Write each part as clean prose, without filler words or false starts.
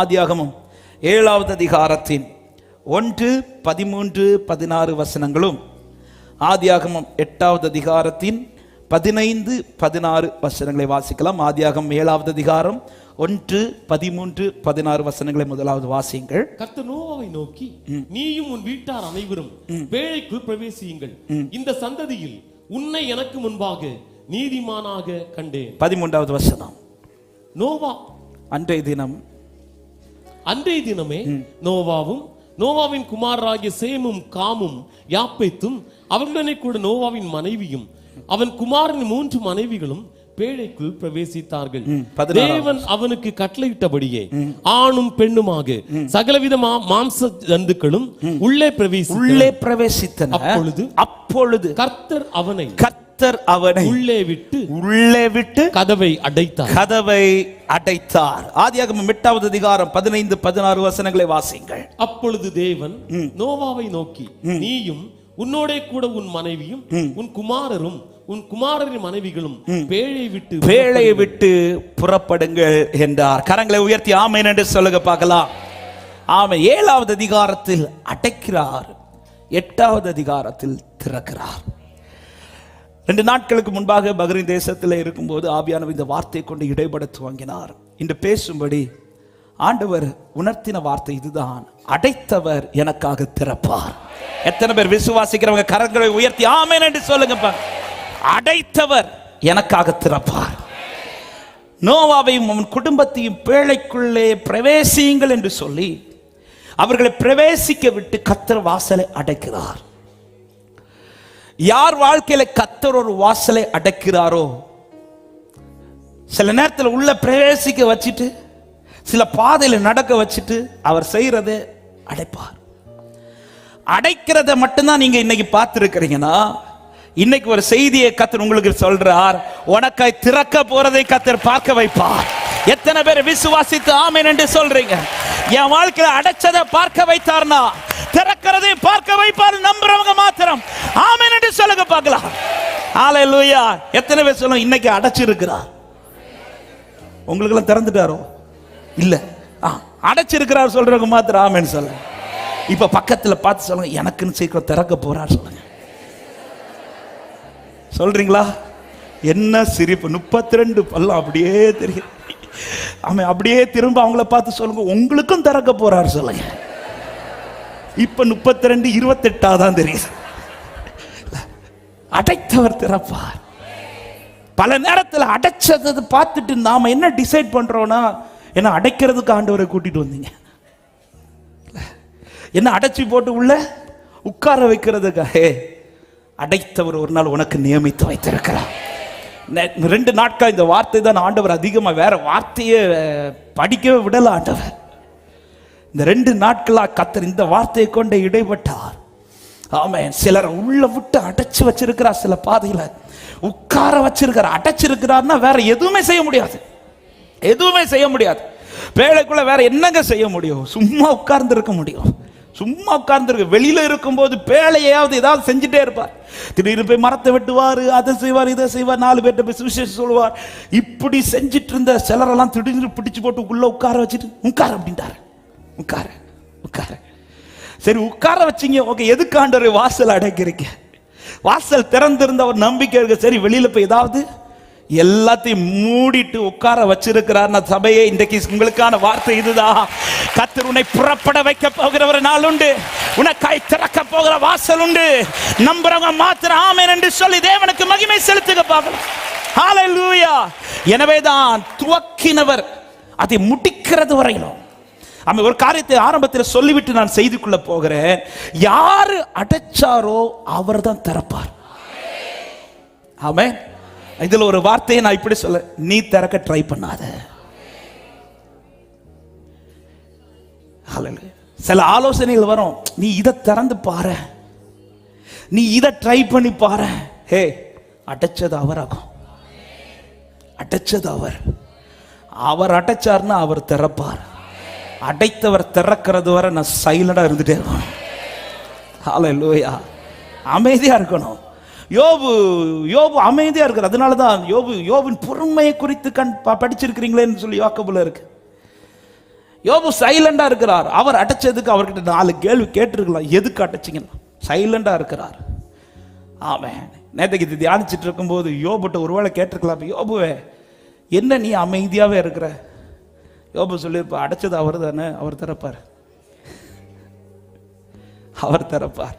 ஆதியாகமம் 7வது அதிகாரத்தின் 1, 13, 16 வசனங்களும், ஆதியாகமம் 8வது அதிகாரத்தின் 15, 16 வசனங்களை வாசிக்கலாம். ஆதியாகமம் 7வது அதிகாரம் 1, 13, 16 வசனங்களை முதலாவது வாசியுங்கள். கர்த்தர் நோவாவை நோக்கி, நீயும் உன் வீட்டார் அனைவரும் பேழைக்குள் பிரவேசியுங்கள், இந்த சந்ததியில் உன்னை எனக்கு முன்பாக நீதிமானாக கண்டேன். 13வது வசனம். நோவா அன்றைய தினமே நோவாவும் நோவாவின் குமாரராகிய சேமும் காமும் யாப்பேத்தும் அவர்களுடனே கூட நோவாவின் மனைவியும் அவன் குமாரின் 3 மனைவிகளும் பேழைக்குள் பிரவேசித்தார்கள். தேவன் அவனுக்கு கட்டளையிட்டபடியே ஆணும் பெண்ணுமாக சகலவித மாம்ச ஜந்துக்களும் உள்ளே பிரவேசித்தன. அப்பொழுது கர்த்தர் அவனை உள்ளே விட்டு கதவை அடைத்தார். ஆதியாகமம் 8வது அதிகாரம் 15, 16 வசனங்களை வாசியுங்கள். அப்பொழுது தேவன் நோவாவை நோக்கி, நீயும் உன்னோட கூட உன் மனைவியும் உன் குமாரரும் உன் குமாரரின் மனைவிகளும் பேழையை விட்டு புறப்படுங்கள் என்றார். கரங்களை உயர்த்தி ஆமென் என்று சொல்லுங்க பார்க்கலாம். ஆமென். 7வது அதிகாரத்தில் அடைக்கிறார், 8வது அதிகாரத்தில் திறக்கிறார். 2 நாட்களுக்கு முன்பாக பஹ்ரைன் தேசத்தில் இருக்கும்போது ஆவியானவர் இந்த வார்த்தை கொண்டு இடைபட துவங்கினார். இன்று பேசும்படி ஆண்டவர் உணர்த்தின வார்த்தை இதுதான்: அடைத்தவர் எனக்காக திறப்பார். எத்தனை பேர் விசுவாசிக்கிறவங்க கரங்களை உயர்த்தி ஆமென் என்று சொல்லுங்க. அடைத்தவர் எனக்காக திறப்பார். நோவாவையும் அவன் குடும்பத்தையும் பேழைக்குள்ளே பிரவேசியுங்கள் என்று சொல்லி அவர்களை பிரவேசிக்க விட்டு கர்த்தர் வாசலை அடைக்கிறார். யார் வாழ்க்கையில கர்த்தர் ஒரு வாசலை அடைக்கிறாரோ, சில நேரத்தில் உள்ள பிரவேசிக்க வச்சுட்டு சில பாதையில நடக்க வச்சுட்டு அவர் செய்யறதை அடைப்பார். அடைக்கிறத மட்டும்தான் நீங்க இன்னைக்கு பார்த்திருக்கிறீங்கன்னா, இன்னைக்கு ஒரு செய்தியை கர்த்தர் உங்களுக்கு சொல்றார், உனக்காய் திறக்க போறதை கர்த்தர் பார்க்க வைப்பார். எத்தனை பேர் விசுவாசித்து ஆமென் என்று சொல்றீங்க? என் வாழ்க்கையில அடைச்சதை பார்க்க வைத்தார்னா திறக்கிறதை பார்க்க வைப்பார். நம்புறவங்க மாத்திரம் ஆமென் என்று சொல்லுங்க பார்க்கலாம். ஹalleluya. எத்தனை பேர் சொல்லுங்க இன்னைக்கு அடைச்சிருக்கிறார்? உங்களுக்கு எல்லாம் திறந்துட்டாரோ? இல்ல, அடைச்சிருக்கிறார் சொல்றவங்க மாத்திரம் ஆமென் சொல்லுங்க. இப்ப பக்கத்துல பார்த்து சொல்லுங்க, எனக்குன்னு சீக்கிரம் திறக்க போறார் சொல்லுங்க. சொல்றீங்களா? என்ன சிரிப்பு! 32 பல்லம் அப்படியே தெரியும். ஆமாம், அப்படியே திரும்ப அவங்கள பார்த்து சொல்லுங்க, உங்களுக்கும் திறக்க போறார் சொல்லுங்க. இப்ப 32, 28 தான் தெரியுது. அடைத்தவர் திறப்பார். பல நேரத்தில் அடைச்சதை பார்த்துட்டு நாம என்ன டிசைட் பண்றோம்னா, என்ன அடைக்கிறதுக்கு ஆண்டவரை கூட்டிட்டு வந்தீங்க, என்ன அடைச்சி போட்டு உள்ள உட்கார வைக்கிறதுக்காக. அடைத்தவர் ஒரு நாள் உனக்கு நியமித்து வைத்திருக்கிறார். 2 நாட்கள் இந்த வார்த்தை தான் ஆண்டவர் அதிகமா, வேற வார்த்தையை படிக்கவே விடல ஆண்டவர். இந்த 2 நாட்களா கர்த்தர் இந்த வார்த்தையை கொண்டு இடைப்பட்டார். ஆமென். சிலர் உள்ள விட்டு அடைச்சு வச்சிருக்கிறார், சில பாதையில உட்கார வச்சிருக்கிறார். அடைச்சிருக்கிறார்னா வேற எதுவுமே செய்ய முடியாது. பேழைக்குள்ள வேற என்னங்க செய்ய முடியும்? சும்மா உட்கார்ந்து இருக்க முடியும். சும்மா உட்கார்ந்து வெளியில இருக்கும்போது பேழையாவது ஏதாவது செஞ்சுட்டே இருப்பார். திடீர்னு போய் மரத்தை வெட்டுவார், அதை செய்வார், இதை செய்வார், 4 பேர்ட்ட போய் சுவிசேஷம் சொல்லுவார். இப்படி செஞ்சிட்டு இருந்த சிலரெல்லாம் திடீர்னு பிடிச்சு போட்டு உள்ள உட்கார வச்சுட்டு உட்கார அப்படின்ட்டாரு. உட்கார சரி, உட்கார வச்சிங்க. ஓகே, எதுக்கு ஆண்டவர் வாசல் அடைக்கிறீங்க? வாசல் திறந்திருந்த ஒரு நம்பிக்கை இருக்கு. சரி, வெளியில போய் ஏதாவது எல்லாத்தையும் மூடிட்டு உட்கார வச்சிருக்கிறார். சபையே, இன்றைக்கு உங்களுக்கான வார்த்தை இதுதான்: கர்த்தர் உன்னை புறப்பட வைக்க போகிற ஒரு நாள் உண்டு, உனக்காய் திறக்க போகிற வாசல் உண்டு. நம்புறவங்க மாத்திரம் ஆமென் என்று சொல்லி தேவனுக்கு மகிமை செலுத்துக பார்க்கலாம். ஹalleluya. எனவேதான் துவக்கினவர் அதை முடிக்கிறது வரையிலும். ஆமென். ஒரு காரியத்தை ஆரம்பத்தில் சொல்லிவிட்டு நான் செய்திக்குள்ள போகிறேன். யாரு அடைச்சாரோ அவர் தான் திறப்பார். ஆமென். இதுல ஒரு வார்த்தையை நான் இப்படி சொல்ல, நீ திறக்க ட்ரை பண்ணாத. சில ஆலோசனைகள் வரும், நீ இதை திறந்து பாரு, நீ இதை ட்ரை பண்ணி பாரு. ஹே, அடைச்சது அவராகும். அடைச்சது அவர் அடைச்சார்னா அவர் திறப்பார். அடைத்தவர் திறக்கிறது வரை நான் சைலண்டா இருந்துட்டே இருக்கணும். ஹalleluya. அமைதியா இருக்கணும். யோபு அமைதியா இருக்கிறார். அதனாலதான் யோபின் பொறுமையை குறித்து படிச்சிருக்கிறீங்களேன்னு சொல்லி யாக்கோபுல இருக்கு. யோபு சைலண்டா இருக்கிறார். அவர் அடைச்சதுக்கு அவர்கிட்ட 4 கேள்வி கேட்டிருக்கலாம். எதுக்கு அடைச்சிங்கன்னா சைலண்டா இருக்கிறார். ஆமென். நேற்றுக்கு இது தியானிச்சுட்டு இருக்கும்போது யோபுட்ட ஒருவேளை கேட்டிருக்கலாம், யோபுவே என்ன நீ அமைதியாவே இருக்கிற? யோபு சொல்லியிருப்பா, அடைச்சது அவர் தானே, அவர் திறப்பார், அவர் திறப்பார்.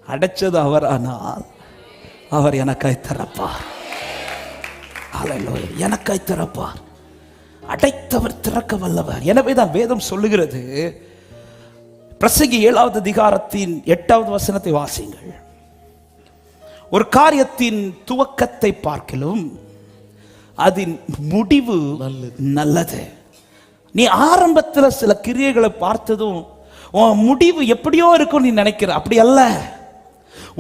அடைச்சது அவர், ஆனால் அவர் எனக்காய் திறப்பார். ஹல்லேலூயா, எனக்காய் திறப்பார். அடைத்தவர் திறக்க வல்லவர். எனவே தான் வேதம் சொல்லுகிறது, பிரசங்கி 7வது அதிகாரத்தின் 8வது வசனத்தை வாசிங்கள். ஒரு காரியத்தின் துவக்கத்தை பார்க்கிலும் அதன் முடிவு நல்லது. நீ ஆரம்பத்தில் சில கிரியைகளை பார்த்ததும் உன் முடிவு எப்படியோ இருக்கும் நீ நினைக்கிற, அப்படி அல்ல.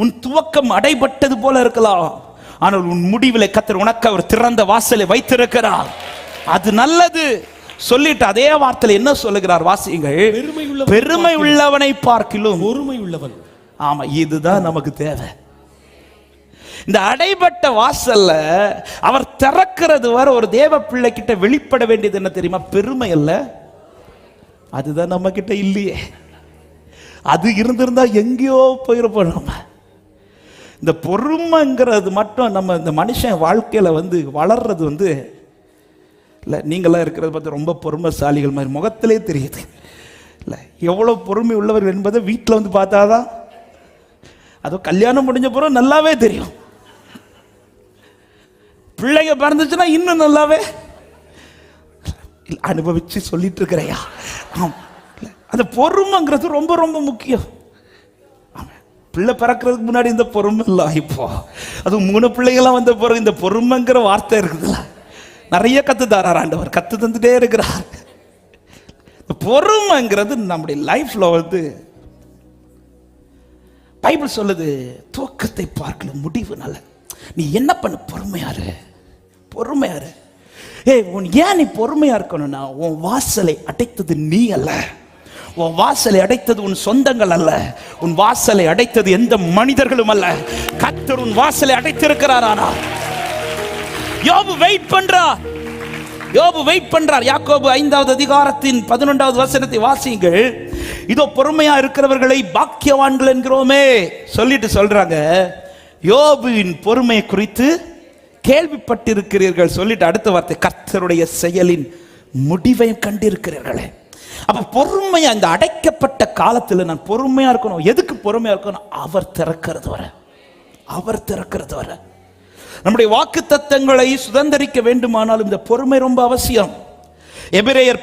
உன் துவக்கம் அடைபட்டது போல இருக்கலாம், ஆனால் உன் முடிவில் கர்த்தர் உனக்கு அவர் திறந்த வாசலை வைத்திருக்கிறார். அது நல்லது சொல்லிட்டு அதே வார்த்தையில் என்ன சொல்லுகிறார் வாசியுங்கள். பெருமை உள்ளவனை பார்க்கிலும் பொறுமை உள்ளவன். ஆமா, இதுதான் நமக்கு தேவை. இந்த அடைபட்ட வாசல்ல அவர் திறக்கிறது வர ஒரு தேவ பிள்ளை கிட்ட வெளிப்பட வேண்டியது என்ன தெரியுமா? பெருமை அல்ல. அதுதான் நம்ம கிட்ட இல்லையே. அது இருந்திருந்தா எங்கேயோ போயிருப்போம். நம்ம இந்த பொறுமைங்கிறது மட்டும் நம்ம இந்த மனுஷன் வாழ்க்கையில வளர்றது இல்லை. நீங்களாம் இருக்கிறத பார்த்து ரொம்ப பொறுமைசாலிகள் மாதிரி முகத்திலே தெரியுது. இல்லை, எவ்வளோ பொறுமை உள்ளவர்கள் என்பதை வீட்டில் பார்த்தாதான், அதுவும் கல்யாணம் முடிஞ்ச பிறகு நல்லாவே தெரியும். பிள்ளைங்க பிறந்துச்சுன்னா இன்னும் நல்லாவே அனுபவிச்சு சொல்லிட்டு இருக்கிறையா. அந்த பொறுமைங்கிறது ரொம்ப ரொம்ப முக்கியம். பிள்ளை பிறக்கிறதுக்கு முன்னாடி இந்த பொறுமை இல்லை. இப்போ அது 3 பிள்ளைங்களாம் வந்த பிறகு இந்த பொறுமைங்கிற வார்த்தை இருக்குதுல்ல, நிறைய கத்து தரார் ஆண்டவர், கத்து தந்துட்டே இருக்கிறார். பொறுமைங்கிறது நம்முடைய லைஃப்ல பைபிள் சொல்லுது, துவக்கத்தை பார்க்கல முடிவு நல்ல. நீ என்ன பண்ணு, பொறுமையாரு, பொறுமையாரு. ஏன் நீ பொறுமையா இருக்கணும்னா, உன் வாசலை அடைத்தது நீ அல்ல, உன் வாசலை அடைத்தது உன் சொந்தங்கள் அல்ல, உன் வாசலை அடைத்தது எந்த மனிதர்களும் அல்ல, கர்த்தர் உன் வாசலை அடைத்திருக்கிறார். ஆனால் யோபு வெயிட் பண்றார். யோபு வெயிட் பண்றார். யாக்கோபு 5வது அதிகாரத்தின் 11வது வசனத்தை வாசியுங்கள். இதோ பொறுமையா இருக்கிறவர்களை பாக்கியவான்கள் என்கிறோமே சொல்லிட்டு சொல்றாங்க, யோபுவின் பொறுமையை குறித்து கேள்விப்பட்டிருக்கிறீர்கள் சொல்லிட்டு அடுத்த வார்த்தை, கர்த்தருடைய செயலின் முடிவை கண்டிருக்கிறீர்களே. அப்ப பொறுமையா, இந்த அடைக்கப்பட்ட காலத்தில் நான் பொறுமையா இருக்கணும். எதுக்கு பொறுமையா இருக்கணும்? அவர் திறக்கிறது வர, அவர் திறக்கிறது வர. நம்முடைய வாக்குத்தத்தங்களை சுதந்திரிக்க வேண்டுமானால் இந்த பொறுமை ரொம்ப அவசியம். எபிரேயர்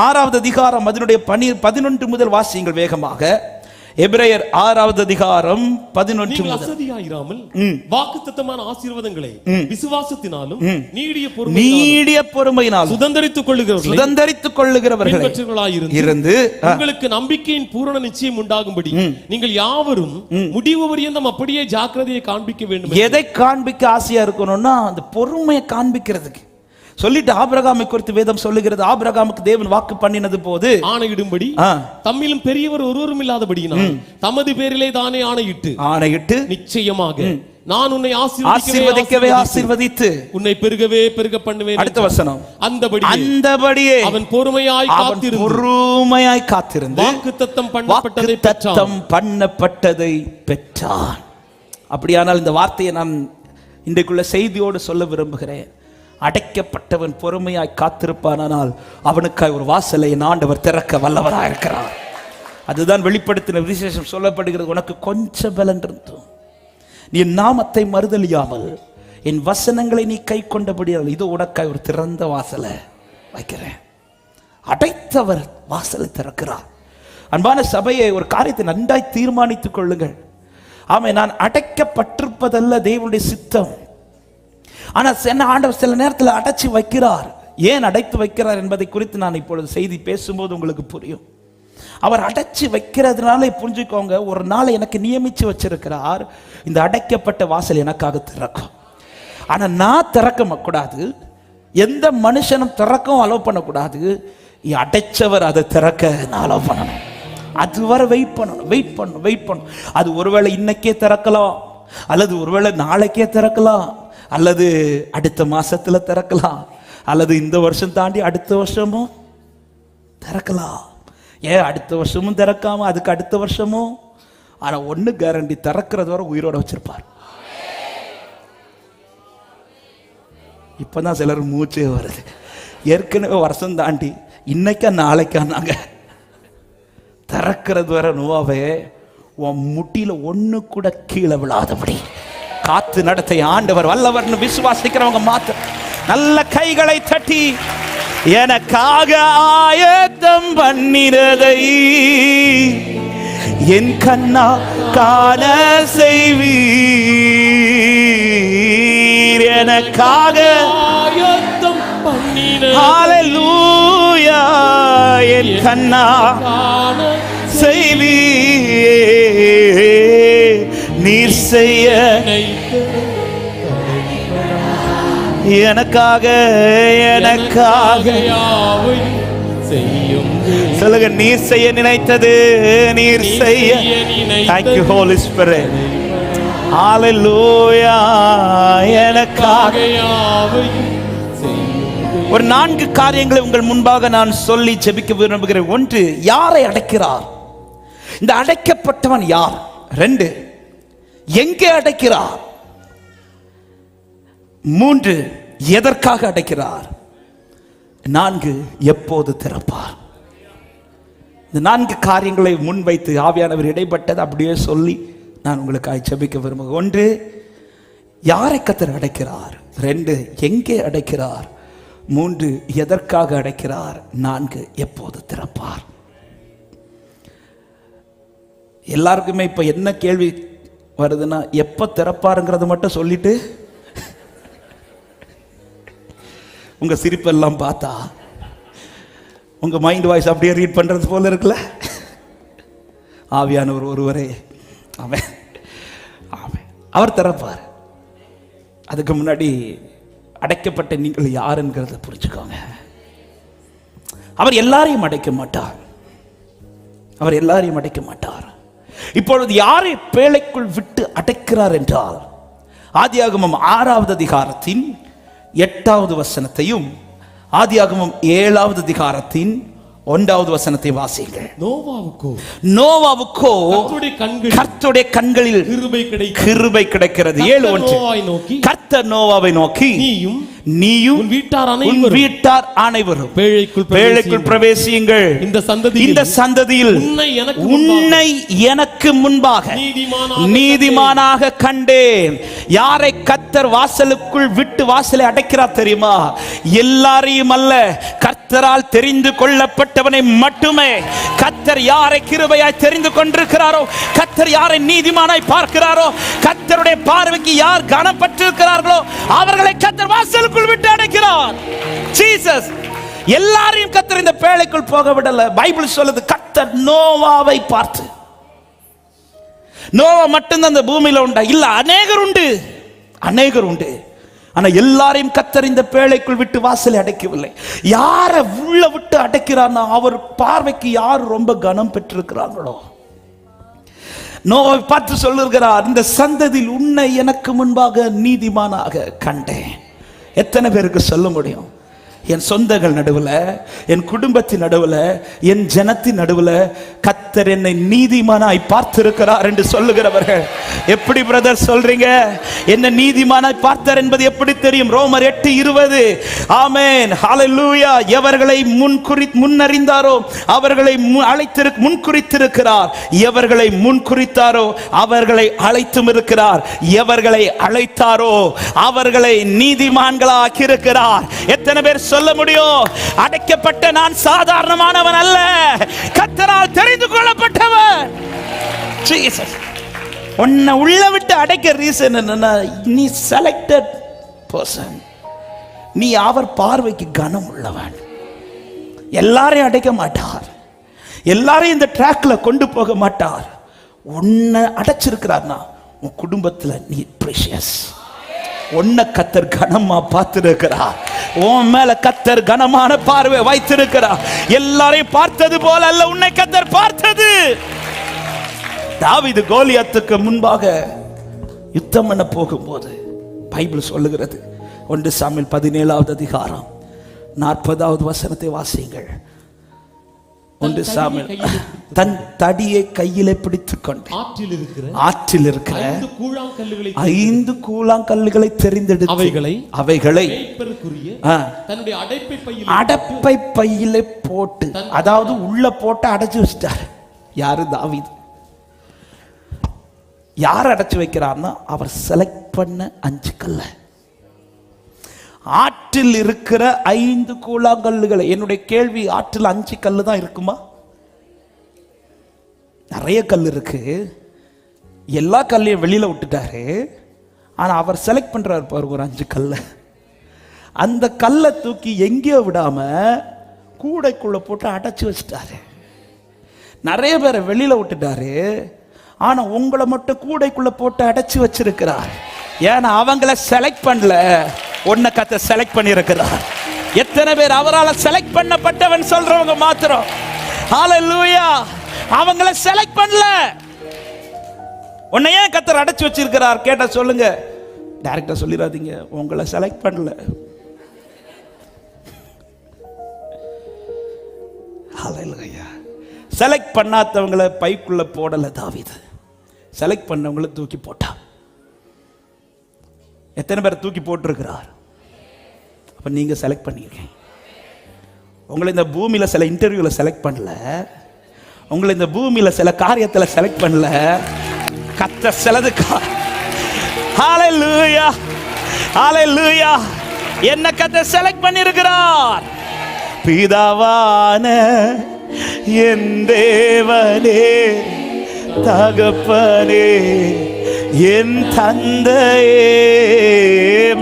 6வது அதிகாரம் அதனுடைய 11 முதல் வாசியுங்கள் வேகமாக. எபிரேயர் 6வது அதிகாரம் 11 முதல். அசதியாயிராமல் வாக்குத்தத்தமான ஆசீர்வாதங்களை விசுவாசத்தினாலும் நீடிய பொறுமையினாலும் சுதந்தரித்துக் கொள்ளுகிறவர்களை இருந்து உங்களுக்கு நம்பிக்கையின் பூரண நிச்சயம் உண்டாகும்படி நீங்கள் யாவரும் முடிவு பரியந்தம் அப்படியே ஜாக்கிரதையை காண்பிக்க வேண்டும். எதை காண்பிக்க ஆசையா இருக்கணும்னா அந்த பொறுமையை காண்பிக்கிறதுக்கு சொல்லிட்டு ஆபிரகாமை குறித்து வேதம் சொல்லுகிறது. ஆபிரகாமுக்கு தேவன் வாக்கு பண்ணினது போது ஆணையிடும்படி தம்மிலும் பெரியவர் ஒருவரும் இல்லாதபடியினால் தமது பேரிலே தானே ஆணையிட்டு நிச்சயமாக நான் உன்னை ஆசீர்வதிக்கவே ஆசீர்வதித்து உன்னை பெருகவே பெருக பண்ணுவேன். அடுத்த வசனம், அந்தபடியே அவன் பொறுமையாய் காத்திருந்து வாக்குத்தத்தம் பண்ணப்பட்டதை பெற்றான். அப்படியானால் இந்த வார்த்தையை நான் இன்றைக்குள்ள செய்தியோடு சொல்ல விரும்புகிறேன். அடைக்கப்பட்டவன் பொறுமையாய் காத்திருப்பானால் அவனுக்காய் ஒரு வாசலை என் ஆண்டவர் திறக்க வல்லவராக இருக்கிறார். அதுதான் வெளிப்படுத்தின விசேஷம் சொல்லப்படுகிறது. உனக்கு கொஞ்சம் பலன் இருந்தும் நீ நாமத்தை மறுதலியாமல் என் வசனங்களை நீ கை கொண்டபடியால் இது உனக்காய் ஒரு திறந்த வாசலை வைக்கிறேன். அடைத்தவர் வாசலை திறக்கிறார். அன்பான சபையை, ஒரு காரியத்தை நன்றாய் தீர்மானித்துக் கொள்ளுங்கள். ஆமை, நான் அடைக்கப்பட்டிருப்பதல்ல தேவனுடைய சித்தம். ஆனால் ஆண்டவர் சில நேரத்தில் அடைச்சி வைக்கிறார். ஏன் அடைத்து வைக்கிறார் என்பதை குறித்து நான் இப்பொழுது செய்தி பேசும்போது உங்களுக்கு புரியும். அவர் அடைச்சி வைக்கிறதுனால புரிஞ்சுக்கோங்க, ஒரு நாள் எனக்கு நியமிச்சு வச்சிருக்கிறார், இந்த அடைக்கப்பட்ட வாசல் எனக்காக திறக்கும். ஆனால் நான் திறக்க கூடாது, எந்த மனுஷனும் திறக்கவும் அலோவ் பண்ணக்கூடாது. அடைச்சவர் அதை திறக்க நான் அலோவ் பண்ணணும். அதுவரை வெயிட் பண்ணணும். அது ஒருவேளை இன்னைக்கே திறக்கலாம், அல்லது ஒருவேளை நாளைக்கே திறக்கலாம், அல்லது அடுத்த மாசத்துல திறக்கலாம், அல்லது இந்த வருஷம் தாண்டி அடுத்த வருஷமும் திறக்கலாம். ஏன் அடுத்த வருஷமும் திறக்காம அதுக்கு அடுத்த வருஷமும்? ஆனா ஒண்ணு கேரண்டி, திறக்கிறது வரை உயிரோட வச்சிருப்பார். இப்பதான் சிலர் மூச்சே வருது. ஏற்கனவே வருஷம் தாண்டி இன்னைக்கா நாளைக்கா நாங்க திறக்கிறது வரை நோவாவே உன் முட்டியில ஒண்ணு கூட கீழே விழாதபடி காத்து நடத்தை ஆண்டவர் வல்லவர்னு விசுவாசிக்கிறவங்க மாத்த நல்ல கைகளை தட்டி எனக்காக ஆயத்தம் பண்ணினதை என் கண்ணா காண செய்வீர். எனக்காக ஆயத்தம் பண்ணின ஹல்லேலூயா என் கண்ணா செய்வீர். நீர் செய்ய எனக்காக எனக்காக சொல்லுங்க, நீர் செய்ய நினைத்தது நீர் செய்ய. Thank you Holy Spirit. ஹல்லேலூயா எனக்காக. ஒரு 4 காரியங்களை உங்கள் முன்பாக நான் சொல்லி ஜெபிக்க விரும்புகிறேன். 1, யாரை அடைக்கிறார்? இந்த அடைக்கப்பட்டவன் யார்? 2, எங்கே அடைக்கிறார்? 3, எதற்காக அடைக்கிறார்? 4, எப்போது திறப்பார்? இந்த 4 காரியங்களை முன்வைத்து ஆவியானவர் இடைப்பட்டது அப்படியே சொல்லி நான் உங்களுக்காக ஜெபிக்க விரும்புகிறேன். 1, யாரை கர்த்தர் அடைக்கிறார்? 2, எங்கே அடைக்கிறார்? 3, எதற்காக அடைக்கிறார்? 4, எப்போது திறப்பார்? எல்லாருக்குமே இப்ப என்ன கேள்வி வருதுன்னா, எப்ப திறப்பாருங்கிறது மட்டும் சொல்லிட்டு உங்க சிரிப்பெல்லாம் பார்த்தா உங்க மைண்ட் வாய்ஸ் அப்படியே ரீட் பண்றது போல இருக்குல்ல. ஆவியானவர் ஒருவரே அவர் திறப்பார். அதுக்கு முன்னாடி அடைக்கப்பட்ட நீங்கள் யாருங்கிறத புரிஞ்சுக்கோங்க. அவர் எல்லாரையும் அடைக்க மாட்டார். அவர் எல்லாரையும் அடைக்க மாட்டார். இப்பொழுது யாரை பேழைக்குள் விட்டு அடைக்கிறார் என்றால், ஆதியாகமம் 6வது அதிகாரத்தின் 8வது வசனத்தையும் ஆதியாகமம் 7வது அதிகாரத்தின் 1வது வசனத்தை வாசியுங்கள். நோவாவுக்கோ கர்த்தருடைய கண்களில் கிருபை கிடைக்கிறது. 7:1 கர்த்தர் நோவாவை நோக்கி, நீயும் வீட்டார் அனைவரும் பேழைக்குள் பிரவேசியுங்கள். இந்த சந்ததியில் உன்னை எனக்கு முன்பாக நீதிமானாக கண்டேன். யாரை கர்த்தர் வாசலுக்குள் விட்டு வாசலை அடைக்கிறார் தெரியுமா? எல்லாரையும் அல்ல, கர்த்தரால் தெரிந்து கொள்ளப்பட்டவனை மட்டுமே. கர்த்தர் யாரை கிருபையாய் தெரிந்து கொண்டிருக்கிறாரோ, கர்த்தர் யாரை நீதிமானாய் பார்க்கிறாரோ, கர்த்தருடைய பார்வைக்கு யார் கனப்பட்டிருக்கிறார்களோ அவர்களை கர்த்தர் வாசலுக்குள் விட்டு அடைக்கிறார். ஜீசஸ் எல்லாரையும் கர்த்தர் இந்த பேழைக்குள் போக விடல. பைபிள் சொல்லுது, கர்த்தர் நோவாவை பார்த்து, நோவா மட்டும்தான் அந்த பூமியில உண்டா? இல்ல, அநேகர் உண்டு. ஆனா எல்லாரையும் கர்த்தர் இந்த பேழைக்குள் விட்டு வாசலை அடைக்கவில்லை. யாரை உள்ள விட்டு அடைக்கிறார்னா, அவர் பார்வைக்கு யார் ரொம்ப கனம் பெற்றிருக்கிறாங்களோ. நோவை பார்த்து சொல்லுகிறார், இந்த சந்ததியில் உன்னை எனக்கு முன்பாக நீதிமானாக கண்டேன். எத்தனை பேருக்கு சொல்ல முடியும்? என் சொந்தங்கள் நடுவில், என் குடும்பத்தின் நடுவில், என் ஜனத்தின் நடுவில் கர்த்தர் என்னை நீதிமானாய் பார்த்திருக்கிறார் என்று சொல்லுகிறவர்கள் எப்படி பிரதர் சொல்றீங்க? என்ன நீதிமானாய் பார்த்தார் என்பது எப்படி தெரியும்? ரோமர் 8:20. ஆமென், ஹல்லேலூயா. எவர்களை முன்னறிந்தாரோ அவர்களை முன்குறித்திருக்கிறார். எவர்களை முன்குறித்தாரோ அவர்களை அழைத்தும் இருக்கிறார். எவர்களை அழைத்தாரோ அவர்களை நீதிமான்களாக்கி இருக்கிறார். எத்தனை பேர் சொல்ல முடியும்? அடைக்கப்பட்ட நான் சாதாரணமானவன் அல்ல, கர்த்தரால் தெரிந்து கொள்ளப்பட்டவன். ஜீசஸ் உன்னை உள்ள விட்டு அடைக்க ரீசன் என்னன்னா, நீ செலக்டட் பர்சன். நீ அவர் பார்வைக்கு கனம் உள்ளவன். எல்லாரையும் அடைக்க மாட்டார், எல்லாரையும் இந்த ட்ராக்ல கொண்டு போக மாட்டார். உன்னை அடைச்சிருக்கிறார்னா உன் குடும்பத்தில் நீ பிரஷியஸ். உன்னை கர்த்தர் கனமா பார்த்திருக்கிறார். உன் மேல கர்த்தர் கனமான பார்வை வைத்திருக்கிறார். எல்லாரையும் பார்த்தது போல அல்ல, உன்னை கர்த்தர் பார்த்தது. தாவீது கோலியாத்துக்கு முன்பாக யுத்தம் பண்ண போகும்போது பைபிள் சொல்லுகிறது, 1 சாமுவேல் 17வது அதிகாரம் 40வது வசனத்தை வாசியுங்கள். ஒன்று சாமுவேல் தன் தடியை கையிலே பிடித்துக் கொண்டு ஆற்றில் இருக்கிற 5 கூழாங்கல்லுகளை தெரிந்தெடுத்து அவைகளை தன்னுடைய அடைப்பை பையிலே போட்டு, அதாவது உள்ள போட்டு அடைச்சு வச்சிட்டார். யாரு? தாவீது. யார் அடைச்சு வைக்கிறார்னா அவர் செலக்ட் பண்ண 5 கல்ல, ஆற்றில் இருக்கிற 5 கூழாங்கல்லுகளை. என்னுடைய கேள்வி, ஆற்றில் 5 கல்லு தான் இருக்குமா? நிறைய கல் இருக்கு. எல்லா கல்லையும் வெளியில விட்டுட்டாரு. ஆனா அவர் செலக்ட் பண்றாரு பாருங்க ஒரு 5 கல்ல. அந்த கல்லை தூக்கி எங்கேயோ விடாம கூடைக்குள்ள போட்டு அடைச்சு வச்சிட்டாரு. நிறைய பேரை வெளியில விட்டுட்டாரு. ஆனா உங்களை மட்டும் கூடைக்குள்ள போட்டு அடைச்சு வச்சிருக்கிறார். ஏன்னா அவங்கள செலக்ட் பண்ணல, உன்னை கர்த்தர் செலக்ட் பண்ணி இருக்கிறார். எத்தனை பேர் அவரால் செலக்ட் பண்ணப்பட்டவன் சொல்றவங்க மாத்திரம் ஹல்லேலூயா. அவங்கள செலக்ட் பண்ணல, உன்னை ஏன் கர்த்தர் அடைச்சு வச்சிருக்கிறார் கேட்டா சொல்லுங்க. டைரக்டா சொல்லிடாதீங்க, உங்களை செலக்ட் பண்ணல. ஹல்லேலூயா. செலக்ட் பண்ணாதவங்களை பைக்குள்ள போடல தாவீது, செலக்ட் பண்ணவங்களை தூக்கி போட்டான். எத்தனை பேர் தூக்கி போட்டிருக்கிறார்? அப்ப நீங்க செலக்ட் பண்ணிருக்கீங்க. உங்களை இந்த பூமியில சில இன்டர்வியூல செலக்ட் பண்ணல, உங்களை இந்த பூமியில சில காரியத்துல செலக்ட் பண்ணல, கர்த்தர் சிலதுக்கா. ஹல்லேலூயா, ஹல்லேலூயா. என்ன கர்த்தர் செலக்ட் பண்ணிருக்கிறார். பிதாவான என் தேவனே, தகப்பனே, என் தந்தையே,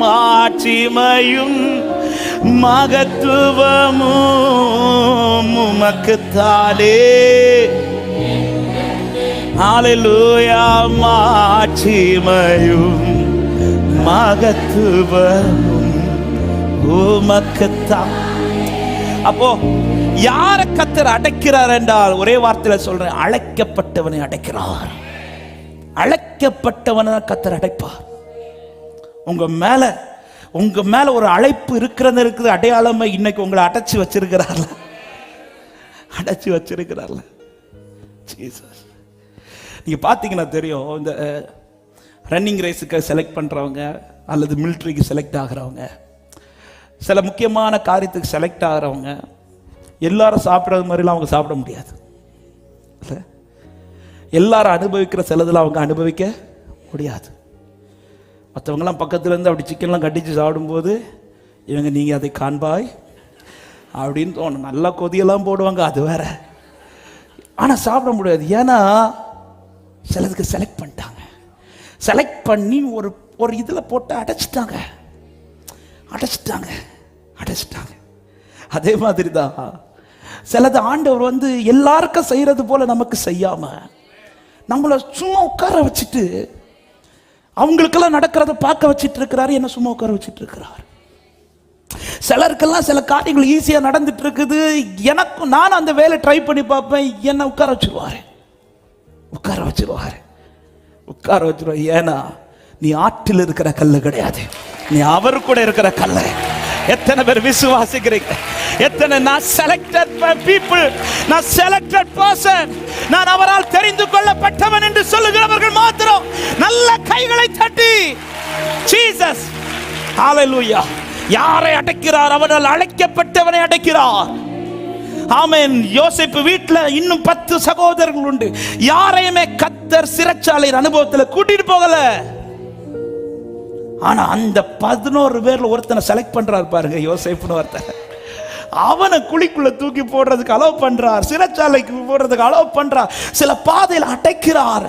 மாட்சிமையும் மகத்துவமும் உமக்குத்தானே. ஹல்லேலூயா. மாட்சிமையும் மகத்துவமும் உமக்குத்தான். அப்போ யார கர்த்தர் அடைக்கிறார் என்றால் ஒரே வார்த்தையில சொல்றேன், அழைக்கப்பட்டவனை அடைக்கிறார். அழைக்கப்பட்டவனை கர்த்தர் அடைப்பார். உங்க மேல ஒரு அழைப்பு இருக்குது, அடையாளமா இன்னைக்கு உங்களை அடைச்சு வச்சிருக்கிறார்ல, அடைச்சு வச்சிருக்கிறார்ல. ஜீசஸ். நீங்க பாத்தீங்கன்னா தெரியும், இந்த ரன்னிங் ரேஸுக்கு செலக்ட் பண்றவங்க அல்லது மிலிட்டரிக்கு செலக்ட் ஆகிறவங்க, சில முக்கியமான காரியத்துக்கு செலக்ட் ஆகிறவங்க எல்லாரும் சாப்பிட்றது மாதிரிலாம் அவங்க சாப்பிட முடியாது. எல்லாரும் அனுபவிக்கிற சிலதில் அவங்க அனுபவிக்க முடியாது. மற்றவங்களாம் பக்கத்துல இருந்து அப்படி சிக்கன்லாம் கட்டிச்சு சாப்பிடும்போது இவங்க நீங்கள் அதை காண்பாய் அப்படின்னு தோணும். நல்லா கொதியெல்லாம் போடுவாங்க, அது வேற. ஆனால் சாப்பிட முடியாது. ஏன்னா சிலதுக்கு செலக்ட் பண்ணிட்டாங்க. செலக்ட் பண்ணி ஒரு இதில் போட்டு அடைச்சிட்டாங்க. அதே மாதிரி தான் சிலது ஆண்டவர் எல்லாருக்கும் செய்யறது போல நமக்கு செய்யாம நம்மளை சும்மா உட்கார வச்சுட்டு அவங்களுக்கெல்லாம் நடக்கிறத பார்க்க வச்சிட்டு இருக்கிறாரு. என்ன சும்மா உட்கார வச்சிட்டு இருக்கிறார். சிலருக்கெல்லாம் சில காரியங்கள் ஈஸியா நடந்துட்டு இருக்குது. எனக்கும் நான் அந்த வேலை ட்ரை பண்ணி பார்ப்பேன், என்ன உட்கார வச்சிருவாரு. ஏன்னா நீ ஆற்றில் இருக்கிற கல்லு கிடையாது, நீ அவர் கூட இருக்கிற கல்லு. எத்தனை பேர் விசுவாசிக்கிறீங்க? எத்தனை? நான் செலக்டட் பீப்புள், நான் செலக்டட் பர்சன், நான் அவரால் தெரிந்து கொள்ளப்பட்டவன் என்று சொல்லுகிறவர்கள் மாத்திரம் நல்ல கைகளை தட்டி ஜீசஸ். ஹல்லேலூயா. யாரை அடைக்கிறார்? அவரால் அழைக்கப்பட்டவனை அடைக்கிறார். ஆமென். யோசேப்பு வீட்டுல இன்னும் 10 சகோதரர்கள் உண்டு. யாரையுமே கர்த்தர் சிறைச்சாலையின் அனுபவத்தில் கூட்டிட்டு போகல. ஆனா அந்த 11 பேர்ல ஒருத்தனை செலக்ட் பண்றாரு பாருங்க, யோசேப்புன்னு ஒருத்தன். அவனை குழிக்குள்ள தூக்கி போடுறதுக்கு அலோவ் பண்றார், சிறைச்சாலைக்கு போடுறதுக்கு அலோவ் பண்றார், சில பாதையில் அடைக்கிறார்.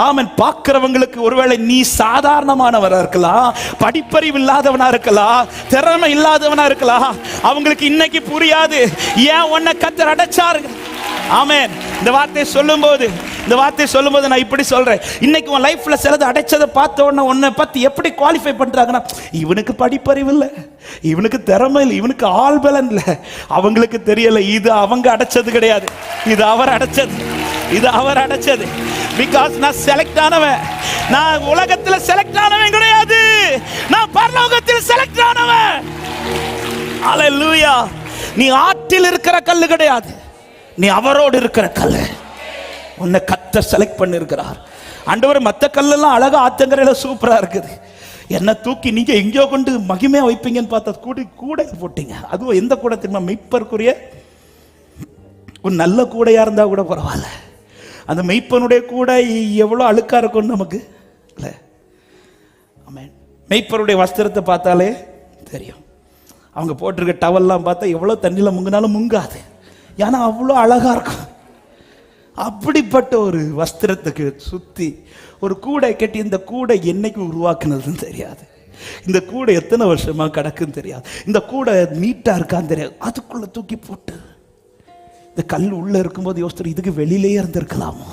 ஆமென். பார்க்கிறவங்களுக்கு ஒருவேளை நீ சாதாரணமானவரா இருக்கலாம், படிப்பறிவு இல்லாதவனா இருக்கலாம், திறமை இல்லாதவனா இருக்கலாம். அவங்களுக்கு இன்னைக்கு புரியாது ஏன் உன்னை கர்த்தர் அடைச்சாரு. ஆமென். இந்த வார்த்தையை சொல்லும்போது நான் இப்படி சொல்றேன், இன்னைக்கு உன் லைஃப்ல சிலது அடைச்சதை பார்த்த உடனே உன்னை பத்தி எப்படி குவாலிஃபை பண்றாங்கன்னா, இவனுக்கு படிப்பறிவு இல்லை, இவனுக்கு திறமை இல்லை, இவனுக்கு ஆள் பலன் இல்லை. அவங்களுக்கு தெரியல இது அவங்க அடைச்சது கிடையாது, இது அவர் அடைச்சது. பிகாஸ் நான் செலக்ட் ஆனவன். நான் உலகத்தில் செலக்ட் ஆனவன் கிடையாது, நான் பரலோகத்தில் செலக்ட் ஆனவன். ஹல்லேலூயா. நீ ஆற்றில் இருக்கிற கல்லு கிடையாது, நீ அவரோடு இருக்கிற கல். உன்னை கர்த்தர் செலக்ட் பண்ணிருக்கிறார். ஆண்டவர் மற்ற கல்லெல்லாம் அழகா ஆத்தங்கரையில சூப்பரா இருக்குது, என்ன தூக்கி நீங்க எங்கேயோ கொண்டு மகிமையா வைப்பீங்கன்னு பார்த்தா கூடை போட்டீங்க. அதுவும் எந்த கூடை தெரியுமா? மெய்ப்பருக்குரிய ஒரு நல்ல கூடையா இருந்தா கூட பரவாயில்ல. அந்த மெய்ப்பனுடைய கூடை எவ்வளவு அழுக்கா இருக்கும் நமக்கு இல்ல? ஆமென். மெய்ப்பருடைய வஸ்திரத்தை பார்த்தாலே தெரியும். அவங்க போட்டிருக்க டவல்லாம் பார்த்தா எவ்வளவு தண்ணியில முங்கினாலும் முங்காது, ஏன்னா அவ்வளோ அழகா இருக்கும். அப்படிப்பட்ட ஒரு வஸ்திரத்துக்கு சுத்தி ஒரு கூடை கட்டி, இந்த கூடை என்னைக்கு உருவாக்குனதுன்னு தெரியாது, இந்த கூடை எத்தனை வருஷமா கிடக்குன்னு தெரியாது, இந்த கூடை நீட்டா இருக்கான்னு தெரியாது, அதுக்குள்ள தூக்கி போட்டு இந்த கல் உள்ள இருக்கும்போது யோசிச்சு இதுக்கு வெளியிலேயே இருந்திருக்கலாமோ.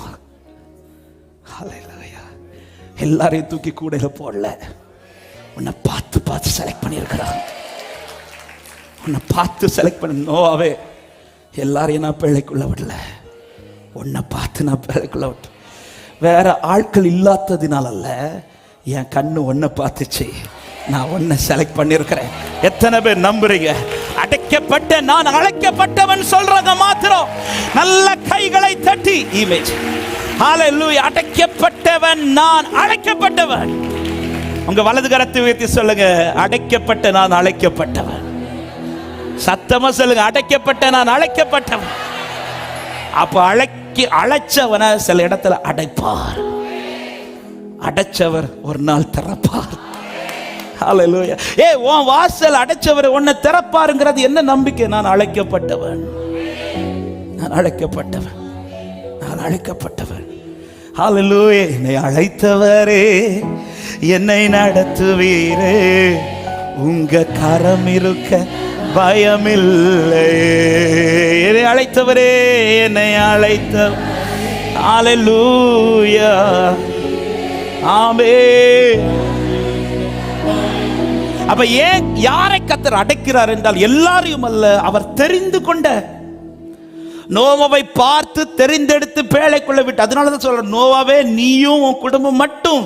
எல்லாரையும் தூக்கி கூடையில போடல, உன்னை பார்த்து பார்த்து செலக்ட் பண்ணியிருக்கிறான். உன்னை பார்த்து செலக்ட் பண்ண நோவாவே எல்லாரையும் நான் பிள்ளைக்குள்ள விடல, உன்னை பார்த்து நான் பிள்ளைக்குள்ள விட்டு. வேற ஆட்கள் இல்லாததினால அல்ல, என் கண்ணு ஒன்ன பார்த்துச்சு, நான் ஒன்ன செலக்ட் பண்ணிருக்கிறேன். எத்தனை பேர் நம்புறீங்க? அடைக்கப்பட்ட நான் அழைக்கப்பட்டவன் சொல்றத மாத்திரம் நல்ல கைகளை தட்டி இமேஜ். ஹalleluya. அடைக்கப்பட்டவன் நான் அழைக்கப்பட்டவன். உங்க வலது கரத்தை உயர்த்தி சொல்லுங்க, அடைக்கப்பட்ட நான் அழைக்கப்பட்டவன். சத்தமா சொல்லுங்க, அடைக்கப்பட்ட நான் அழைக்கப்பட்டவன். அப்ப அழைச்சவனை சில இடத்துல அடைப்பார், அடைச்சவர் ஒரு நாள் திறப்பார். ஹalleluya. உன் வாசல் அடைச்சவர் உன்னை திறப்பாருங்கிறது என்ன நம்பிக்கை? நான் அழைக்கப்பட்டவன், நான் அழைக்கப்பட்டவன், நான் அழைக்கப்பட்டவன். ஹalleluya. என்னை அழைத்தவரே என்னை நடத்துவீரே, உங்க கரம் இருக்க பயமில்லை. என்னை அழைத்தவரே என்னை அழைத்த. ஹalleluya. ஆமென். அப்ப ஏன் யாரை கர்த்தர் அடைக்கிறார் என்றால் எல்லாரையும் அல்ல, அவர் தெரிந்து கொண்ட நோவாவை பார்த்து தெரிந்தெடுத்து பேழைக்குள்ள விட்டு. அதனாலதான் சொல்ற, நோவாவே நீயும் உன் குடும்பம் மட்டும்.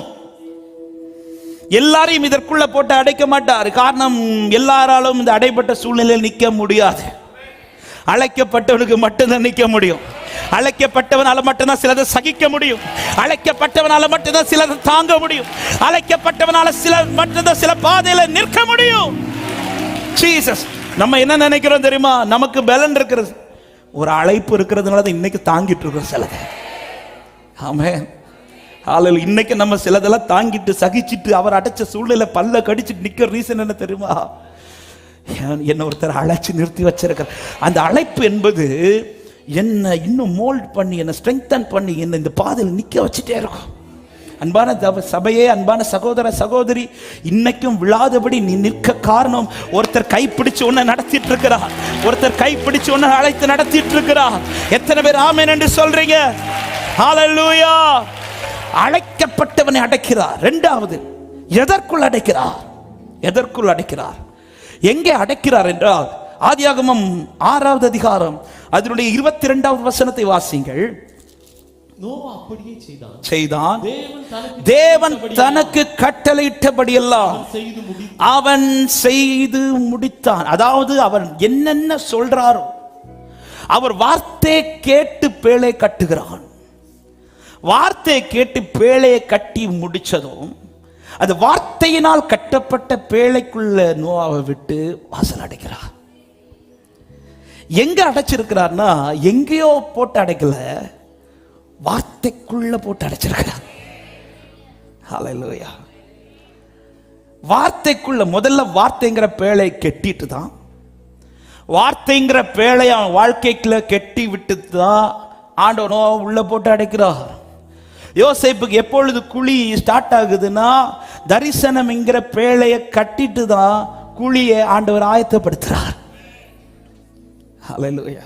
எல்லாரையும் இதற்குள்ள போட்டு அடைக்க மாட்டார். காரணம், எல்லாராலும் இந்த அடைப்பட்ட சூழ்நிலையில் நிற்க முடியாது. அழைக்கப்பட்டவனுக்கு மட்டும்தான் நிற்க முடியும். அழைக்கப்பட்டவனால மட்டும்தான் சிலதை சகிக்க முடியும். அழைக்கப்பட்டவனால மட்டும்தான் சிலதை தாங்க முடியும். அழைக்கப்பட்டவனால மட்டும்தான் சில பாதையில நிற்க முடியும். ஜீசஸ். நம்ம என்ன நினைக்கிறோம் தெரியுமா? நமக்கு பலன் இருக்கிறது, ஒரு அழைப்பு இருக்கிறதுனால தான் இன்னைக்கு தாங்கிட்டு இருக்கிறோம் சிலதை. ஆமென். ஹalleluya. இன்னைக்கு நம்ம சிலதெல்லாம் தாங்கிட்டு சகிச்சிட்டு அவர் அடைச்ச சூழ்நிலை பல்ல கடிச்சிட்டு நிக்கிற ரீசன் என்ன தெரியுமா? என்ன ஒருத்தர் அழைச்சி நிறுத்தி வச்சிருக்கிறார். அந்த அழைப்பு என்பது என்ன இன்னும் மோல்ட் பண்ணி, என்ன ஸ்ட்ரெங்தன் பண்ணி, என்ன இந்த பாதையில் நிற்க வச்சுட்டே இருக்கும். அன்பான சபையே, அன்பான சகோதர சகோதரி, இன்னைக்கும் விழாதபடி நீ நிற்க காரணம், ஒருத்தர் கைப்பிடிச்சு உன்னை நடத்திட்டு இருக்கிறார், ஒருத்தர் கைப்பிடிச்சு உன்னை அழைத்து நடத்திட்டு இருக்கிறார். எத்தனை பேர் ஆமென் என்று சொல்றீங்க? ஹalleluya. அழைக்கப்பட்டவனை அடைக்கிறார். இரண்டாவது, எதற்குள் அடைக்கிறார்? எதற்குள் அடைக்கிறார்? எங்கே அடைக்கிறார் என்றால், ஆதியாகமம் 6வது அதிகாரம் அதனுடைய 22வது வசனத்தை வாசிங்கள். நோவா அப்படியே செய்தான். தேவன் தனக்கு கட்டளையிட்டபடியெல்லாம் அவன் செய்து முடித்தான். அதாவது அவன் என்னென்ன சொல்றாரோ, அவர் வார்த்தை கேட்டு பேழை கட்டுகிறான். வார்த்தை கேட்டு பேழையை கட்டி முடிச்சதும், அது வார்த்தையினால் கட்டப்பட்ட பேழைக்குள்ள நோவாவை விட்டு வாசல் அடைக்கிறார். எங்க அடைச்சிருக்கிறார்னா, எங்கேயோ போட்டு அடைக்கல, வார்த்தைக்குள்ள போட்டு அடைச்சிருக்கிறார். ஹalleluya. வார்த்தைக்குள்ள முதல்ல வார்த்தைங்கிற பேழை கெட்டிட்டு தான், வார்த்தைங்கிற பேழைய வாழ்க்கைக்குள்ள கெட்டி விட்டு தான் ஆண்டவர் நோவா உள்ள போட்டு அடைக்கிறார். யோசேப்புக்கு எப்பொழுது குழி ஸ்டார்ட் ஆகுதுன்னா, தரிசனம் என்கிற பேழையை கட்டிட்டு தான் குழியை ஆண்டவர் ஆயத்தப்படுத்துறார். ஹalleluya.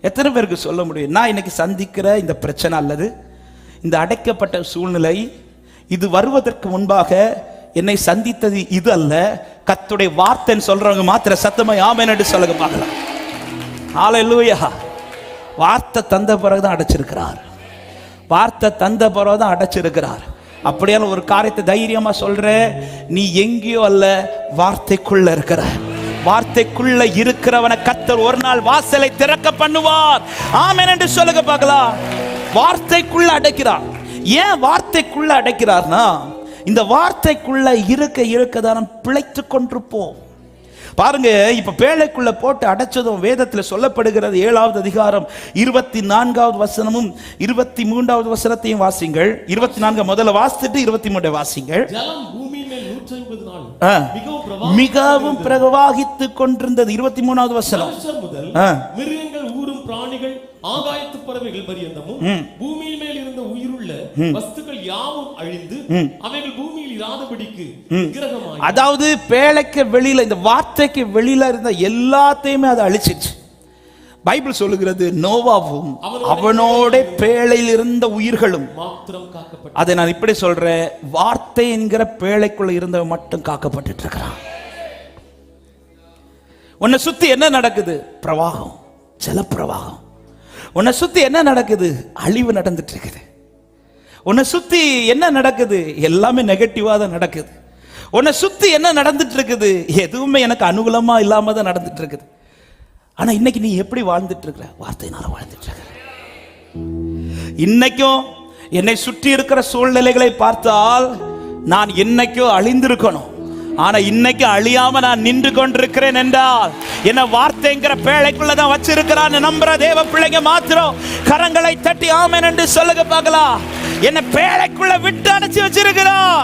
எத்தனை பேருக்கு சொல்ல முடியும், நான் இன்னைக்கு சந்திக்கிற இந்த பிரச்சனை அல்லது இந்த அடைக்கப்பட்ட சூழ்நிலை, இது வருவதற்கு முன்பாக என்னை சந்தித்தது இது அல்ல, கர்த்தருடைய வார்த்தைன்னு சொல்றவங்க மாத்திர சத்தமா ஆமென் என்று சொல்லுங்க பார்க்கலாம். ஹalleluya. வார்த்தை தந்த பிறகுதான் அடைச்சிருக்கிறார். வார்த்தை தந்த பிறகுதான் அடைச்சிருக்கிறார். அப்படியான ஒரு காரியத்தை தைரியமா சொல்ற, நீ எங்கேயோ அல்ல, வார்த்தைக்குள்ள இருக்கிற. வார்த்தைக்குள்ள இருக்கிறவனை கர்த்தர் ஒரு நாள் வாசலை திறக்க பண்ணுவார். ஆமென் என்று சொல்லுங்க பார்க்கலாம். வார்த்தைக்குள்ள அடைக்கிறார். ஏன் வார்த்தைக்குள்ள அடைக்கிறார்னா, இந்த வார்த்தைக்குள்ள இருக்க தான் பிழைத்து கொண்டிருப்போம். பாருங்க, இப்ப பேழைக்குள்ள போட்டு அடைச்சதும் வேதத்தில் சொல்லப்படுகிறது. 7வது அதிகாரம் 24வது வசனமும் 23வது வசனத்தையும் வாசிங்கள். 24 முதல்ல வாசித்துட்டு 23 வாசிங்கள். ஜலம் பூமியின் மேல் 150 நாள் மிகவும் பிரவாகித்து கொண்டிருந்தது. 23வது வசனம். முதல் மிருகங்கள் ஊரும் பிராணிகள் ஆகாயத்து பறவைகள் பரியந்தமும் பூமியின் மேல் இருந்த உயிருள்ள வஸ்துக்கள் யாவும் அழிந்து அவைகள் பூமியில் இராதபடிக்கு விக்கிரகமாய். அதாவது பேழைக்கு வெளியில, இந்த வார்த்தைக்கு வெளியில இருந்த எல்லாத்தையுமே அது அழிச்சிச்சு. பைபிள் சொல்லுகிறது, நோவாவும் அவனோட பேழையில் இருந்த உயிர்களும் மாத்திரம் காக்கப்பட்டு. அதை நான் இப்படி சொல்றேன், வார்த்தை என்கிற பேழைக்குள்ள இருந்தவன் மட்டும் காக்கப்பட்டு இருக்கிறான். உன்னை சுத்தி என்ன நடக்குது? பிரவாகம், ஜலப்பிரவாகம். உன்னை சுத்தி என்ன நடக்குது? அழிவு நடந்துட்டு இருக்குது. உன்னை சுத்தி என்ன நடக்குது? எல்லாமே நெகட்டிவா தான் நடக்குது. உன்னை சுத்தி என்ன நடந்துட்டு இருக்குது? எதுவுமே எனக்கு அனுகூலமா இல்லாம தான் நடந்துட்டு இருக்குது. ஆனா இன்னைக்கு நீ எப்படி வாழ்ந்துட்டு இருக்கிற? வார்த்தையினால வாழ்ந்துட்டு இருக்கிற. இன்னைக்கும் என்னை சுற்றி இருக்கிற சூழ்நிலைகளை பார்த்தால் நான் என்னைக்கோ அழிந்திருக்கணும். ஆனா இன்னைக்கு அழியாம நான் நின்று கொண்டிருக்கிறேன் என்றால் என்ன வார்த்தைங்கிற பேழைக்குள்ளதான் வச்சிருக்கிறான் நம்புற தேவ பிள்ளைங்க மாத்திரம் கரங்களை தட்டி ஆமென் என்று சொல்லுங்க பார்க்கலாம். என்ன பேழைக்குள்ள விட்டு அடைச்சி வச்சிருக்கிறான்.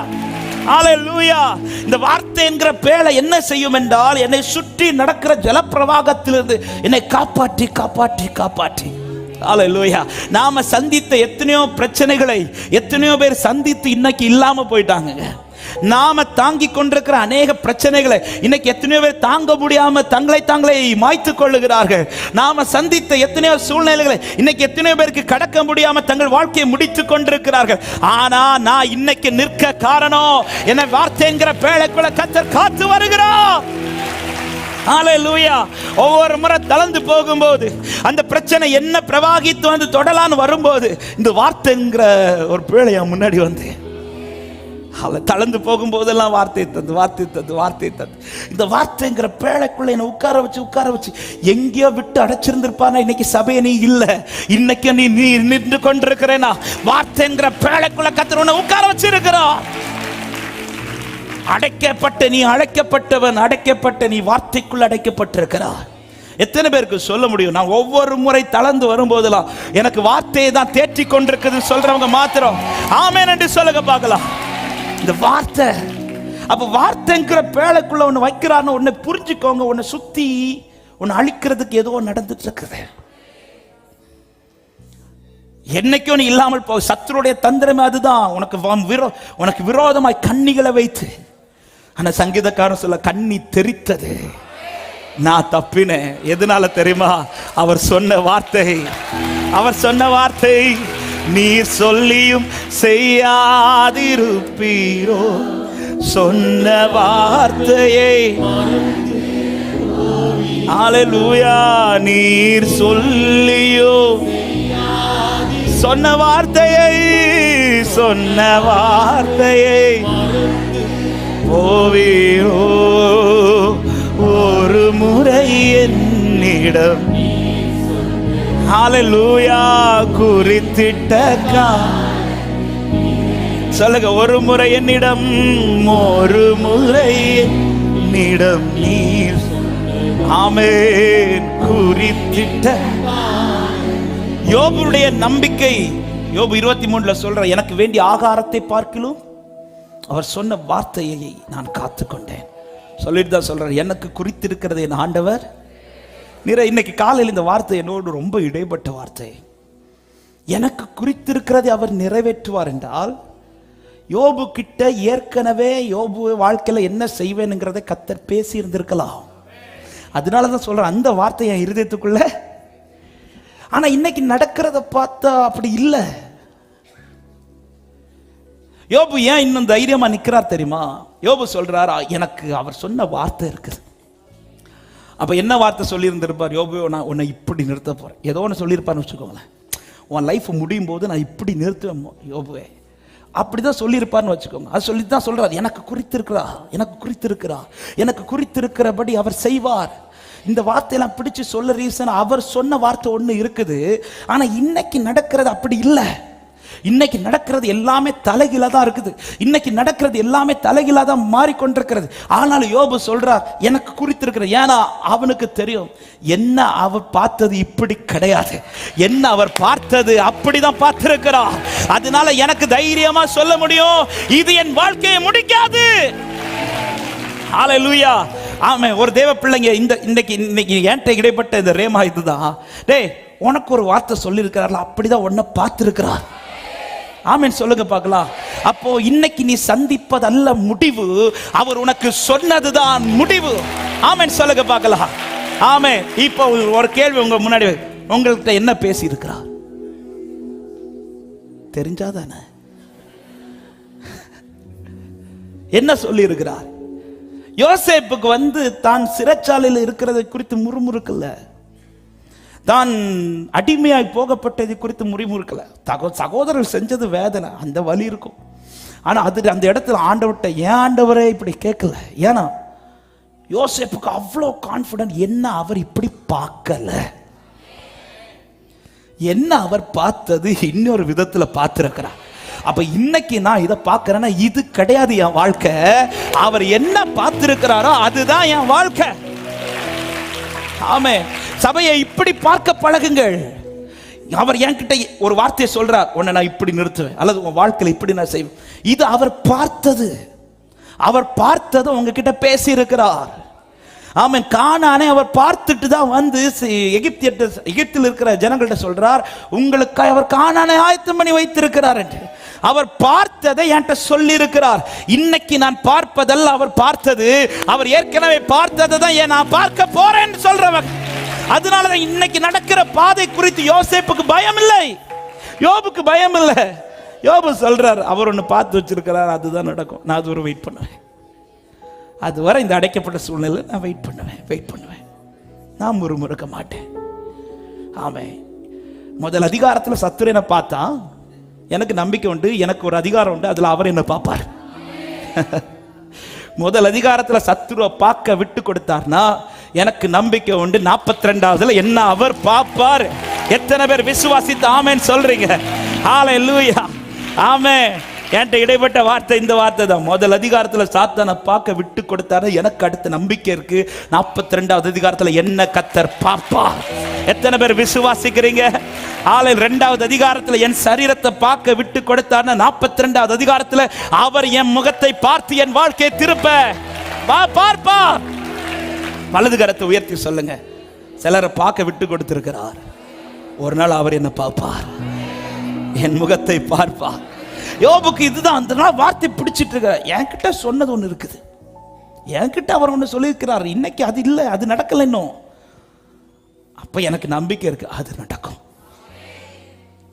ஹல்லேலூயா. இந்த வார்த்தை என்கிற பேழை என்ன செய்யும் என்றால், என்னை சுற்றி நடக்கிற ஜலப்பிரவாகத்திலிருந்து என்னை காப்பாற்றி காப்பாற்றி காப்பாற்றி. ஹல்லேலூயா. நாம சந்தித்த எத்தனையோ பிரச்சனைகளை எத்தனையோ பேர் சந்தித்து இன்னைக்கு இல்லாம போயிட்டாங்க. நாம தாங்கி கொண்டிருக்கிற அநேக பிரச்சனைகளை இன்னைக்கு எத்தனையோ பேர் தாங்க முடியாம தங்களை தாங்களே மாய்த்து கொள்ளுகிறார்கள். நாம சந்தித்த எத்தனையோ சூழ்நிலைகளை இன்னைக்கு எத்தனையோ பேருக்கு கடக்க முடியாம தங்கள் வாழ்க்கையை முடித்துக் கொண்டிருக்கிறார்கள். ஆனா நான் இன்னைக்கு நிற்க காரணம், என்ன வார்த்தைங்கிற பேழைக்குள்ள கர்த்தர் காத்து வருகிறார். ஹல்லேலூயா. ஒவ்வொரு முறை தளர்ந்து போகும்போது, அந்த பிரச்சனை என்ன பிரவாகித்து வந்து தொடலான்னு வரும்போது, இந்த வார்த்தைங்கிற ஒரு பேழையா முன்னாடி வந்து தளர்ந்து போகும்போதெல்லாம் வார்த்தை தந்து வார்த்தை தந்து வார்த்தை தந்து இந்த வார்த்தைங்கிற பேழைக்குள்ள என்னை உட்கார வச்சு எங்கேயோ விட்டு அடைச்சிருந்திருப்பானா இன்னைக்கு சபையை நீ இல்ல, இன்னைக்கு நீ நின்று கொண்டிருக்கிறேனா வார்த்தைங்கிற பேழைக்குள்ள கர்த்தர் உன்னை உட்கார வச்சிருக்கிறார். அடைக்கப்பட்ட நீ அழைக்கப்பட்டவன், அடைக்கப்பட்ட நீ வார்த்தைக்குள்ள அடைக்கப்பட்டிருக்கிறார். எத்தனை பேருக்கு சொல்ல முடியும்? நான் ஒவ்வொரு முறை தளர்ந்து வரும்போதெல்லாம் எனக்கு வார்த்தையை தான் தேற்றி கொண்டிருக்குதுன்னு சொல்றவங்க மாத்திரம் ஆமென் என்று சொல்லுங்க பார்க்கலாம். இந்த வார்த்தை, அப்ப வார்த்தைங்கிற பேழைக்குள்ள ஒன்னு வைக்கிறான்னு உன்னை புரிஞ்சுக்கோங்க. உன்னை சுத்தி உன்னை அழிக்கிறதுக்கு ஏதோ நடந்துட்டு இருக்குது. என்னைக்கும் நீ இல்லாமல் போ. சத்துருடைய தந்திரமே அதுதான். உனக்கு விரோதமாய் கண்ணிகளை வைத்து. ஆனா சங்கீதக்காரன் சொல்ல, கண்ணி தெரித்தது, நான் தப்பினேன். எதனால தெரியுமா? அவர் சொன்ன வார்த்தை. நீர் சொல்லியும் செய்யாதிருப்பீரோ, சொன்ன வார்த்தையை. ஹல்லேலூயா. நீர் சொல்லியோ சொன்ன வார்த்தையை போவீரோ, ஒரு முறை என்னிடம். ஹல்லேலூயா. குறித்திட்ட சொல்லுங்க, ஒரு முறை என்னிடம் நீர். ஆமென். குறித்திட்ட. யோபுடைய நம்பிக்கை, யோபு 23 சொல்ற, எனக்கு வேண்டிய ஆகாரத்தை பார்க்கிலும் அவர் சொன்ன வார்த்தையை நான் காத்துக்கொண்டேன். சொல்லிட்டு தான் சொல்ற, எனக்கு குறித்திருக்கிறது என் ஆண்டவர். இன்னைக்கு காலையில் இந்த வார்த்தை என்னோடு ரொம்ப இடைப்பட்ட வார்த்தை. எனக்கு குறித்திருக்கிறதை அவர் நிறைவேற்றுவார் என்றால், யோபு கிட்ட ஏற்கனவே யோபு வாழ்க்கையில என்ன செய்வேனுங்கிறதை கர்த்தர் பேசி இருந்திருக்கலாம். அதனாலதான் சொல்றேன், அந்த வார்த்தை என் இருதயத்துக்குள்ள. ஆனா இன்னைக்கு நடக்கிறத பார்த்தா அப்படி இல்லை. யோபு ஏன் இன்னும் தைரியமா நிக்கிறார் தெரியுமா? யோபு சொல்றார், எனக்கு அவர் சொன்ன வார்த்தை இருக்குது. அப்ப என்ன வார்த்தை சொல்லி இருந்திருப்பார்? யோபு, நான் உன்னை இப்படி நிறுத்த போறேன், ஏதோ ஒன்று சொல்லியிருப்பார்னு வச்சுக்கோங்களேன். உன் லைஃப் முடியும் போது நான் இப்படி நிறுத்துவேன் யோபுவே. அப்படிதான் சொல்லியிருப்பார்னு வச்சுக்கோங்க. அது சொல்லி தான் சொல்றார், எனக்கு குறித்திருக்கிறா, எனக்கு குறித்திருக்கிறா, எனக்கு குறித்திருக்கிறபடி அவர் செய்வார். இந்த வார்த்தையெல்லாம் பிடிச்சு சொல்ல ரீசன், அவர் சொன்ன வார்த்தை ஒண்ணு இருக்குது, ஆனா இன்னைக்கு நடக்கிறது அப்படி இல்லை. இன்னைக்கு நடக்கிறது எல்லாமே தலைகீழா தான் இருக்குது. இன்னைக்கு நடக்கிறது எல்லாமே தலைகீழா தான் மாறிக்கொண்டிருக்கிறது. ஆனாலும் யோபு சொல்றார், எனக்கு குறித்திருக்கிறது. ஏன்னா அவனுக்கு தெரியும், என்ன அவர் பார்த்தது இப்படி கிடையாது, என்ன அவர் பார்த்தது அப்படிதான் பார்த்திருக்கிறார். அதனால எனக்கு தைரியமா சொல்ல முடியும், இது என் வாழ்க்கையை முடிக்காது. ஹல்லேலூயா, ஆமென். ஒரு தேவ பிள்ளைங்க, இன்னைக்கு என்கிட்ட இடைப்பட்ட இந்த ரேமா இதுதான். டேய், உனக்கு ஒரு வார்த்தை சொல்லி இருக்கிறார்கள், அப்படிதான் உன்னை பார்த்திருக்கிறார். ஆமென், சொல்லுங்க பார்க்கலாம். அப்போ இன்னைக்கு நீ சந்திப்பதல்ல முடிவு, அவர் உனக்கு சொன்னதுதான் முடிவு. ஆமென், சொல்லுங்க பார்க்கலாம். ஆமென். இப்போ ஒரு கேள்வி உங்க முன்னாடி, உங்கள்கிட்ட என்ன பேசி இருக்கிறார் தெரிஞ்சாதானே? என்ன சொல்லி இருக்கிறார்? யோசேப்புக்கு தான் சிறைச்சாலையில் இருக்கிறதை குறித்து முறுமுறுக்கல, தான் அடிமையாய் போகப்பட்டது குறித்து முறிமுறுக்கல. சகோதரர் செஞ்சது வேதனை, அந்த வலி இருக்கும். ஆனா அது அந்த இடத்துல ஆண்டவர்கிட்ட, ஏன் ஆண்டவரே இப்படி கேட்கல? ஏன்னா யோசேப்புக்கு அவ்வளோ கான்ஃபிடன்ட், என்ன அவர் இப்படி பார்க்கல, என்ன அவர் பார்த்தது இன்னொரு விதத்துல பார்த்திருக்கிறார். அப்ப இன்னைக்கு நான் இதை பார்க்கிறேன்னா, இது கிடையாது என் வாழ்க்கை, அவர் என்ன பார்த்திருக்கிறாரோ அதுதான் என் வாழ்க்கை. ஆமென். சபையை இப்படி பார்க்க பழகுங்கள். அவர் என்கிட்ட ஒரு வார்த்தையை சொல்றார், உன்னை நான் இப்படி நிறுத்துவேன், அல்லது உன் வாழ்க்கையில் இப்படி நான் செய்வேன். இது அவர் பார்த்தது, அவர் பார்த்தது உங்ககிட்ட பேசி இருக்கிறார். ஆமென். கானானை அவர் பார்த்துட்டு தான் வந்து எகிப்தில் இருக்கிற ஜனங்கள்ட்ட சொல்றார், உங்களுக்காக அவர் கானானை ஆயத்தம் பண்ணி வைத்திருக்கிறார் என்று. அவர் பார்த்ததை என்கிட்ட சொல்லி இருக்கிறார். இன்னைக்கு நான் பார்ப்பதல்ல அவர் பார்த்தது, அவர் ஏற்கனவே பார்த்ததை தான் நான் பார்க்க போறேன்னு சொல்றவன். அதனாலதான் இன்னைக்கு நடக்கிற பாதை குறித்து யோசேப்புக்கு பயம் இல்லை, யோபுக்கு பயம் இல்லை. யோபு சொல்றார், அவர் ஒன்று பார்த்து வச்சிருக்கிறார், அதுதான் நடக்கும், நான் அது ஒரு வெயிட் பண்ணுவேன். அதுவரை இந்த அடைக்கப்பட்ட சூழ்நிலை நான் வெயிட் பண்ணுவேன், நான் முறுமுறுக்க மாட்டேன். ஆமென். முதல் அதிகாரத்தில் சத்துரு பார்த்தா எனக்கு நம்பிக்கை உண்டு, எனக்கு ஒரு அதிகாரம் உண்டு, அதுல அவர் என்ன பார்ப்பார். முதல் அதிகாரத்துல சத்துருவை பார்க்க விட்டு கொடுத்தார்னா எனக்கு நம்பிக்கை உண்டு, 42வதுல என்ன அவர் பார்ப்பார். எத்தனை பேர் விசுவாசித்து ஆமென் சொல்றீங்க? ஹல்லேலூயா, ஆமென். என்கிட்ட இடைப்பட்ட வார்த்தை இந்த வார்த்தை தான். முதல் அதிகாரத்துல சாத்தானை பார்க்க விட்டு கொடுத்தாரு, எனக்கு அடுத்த நம்பிக்கை இருக்கு, 42வது அதிகாரத்துல என்ன கர்த்தர் பார்ப்பார். எத்தனை பேர் விசுவாசிக்கிறீங்க? 2வது அதிகாரத்துல என் சரீரத்தை பார்க்க விட்டு கொடுத்தார், 42வது அதிகாரத்துல அவர் என் முகத்தை பார்த்து என் வாழ்க்கையை திருப்ப பார்ப்பார். வலது கரத்தை உயர்த்தி சொல்லுங்க, சிலரை பார்க்க விட்டு கொடுத்திருக்கிறார், ஒரு நாள் அவர் என்ன பார்ப்பார், என் முகத்தை பார்ப்பார். யோபுக்கு இதுதான் அந்த நாள் வார்த்தை பிடிச்சிட்டு இருக்க. என்கிட்ட சொன்னது ஒன்று இருக்குது, என்கிட்ட அவர் ஒன்று சொல்லியிருக்கிறார், இன்னைக்கு அது இல்லை, அது நடக்கல இன்னும். அப்ப எனக்கு நம்பிக்கை இருக்கு, அது நடக்கும்.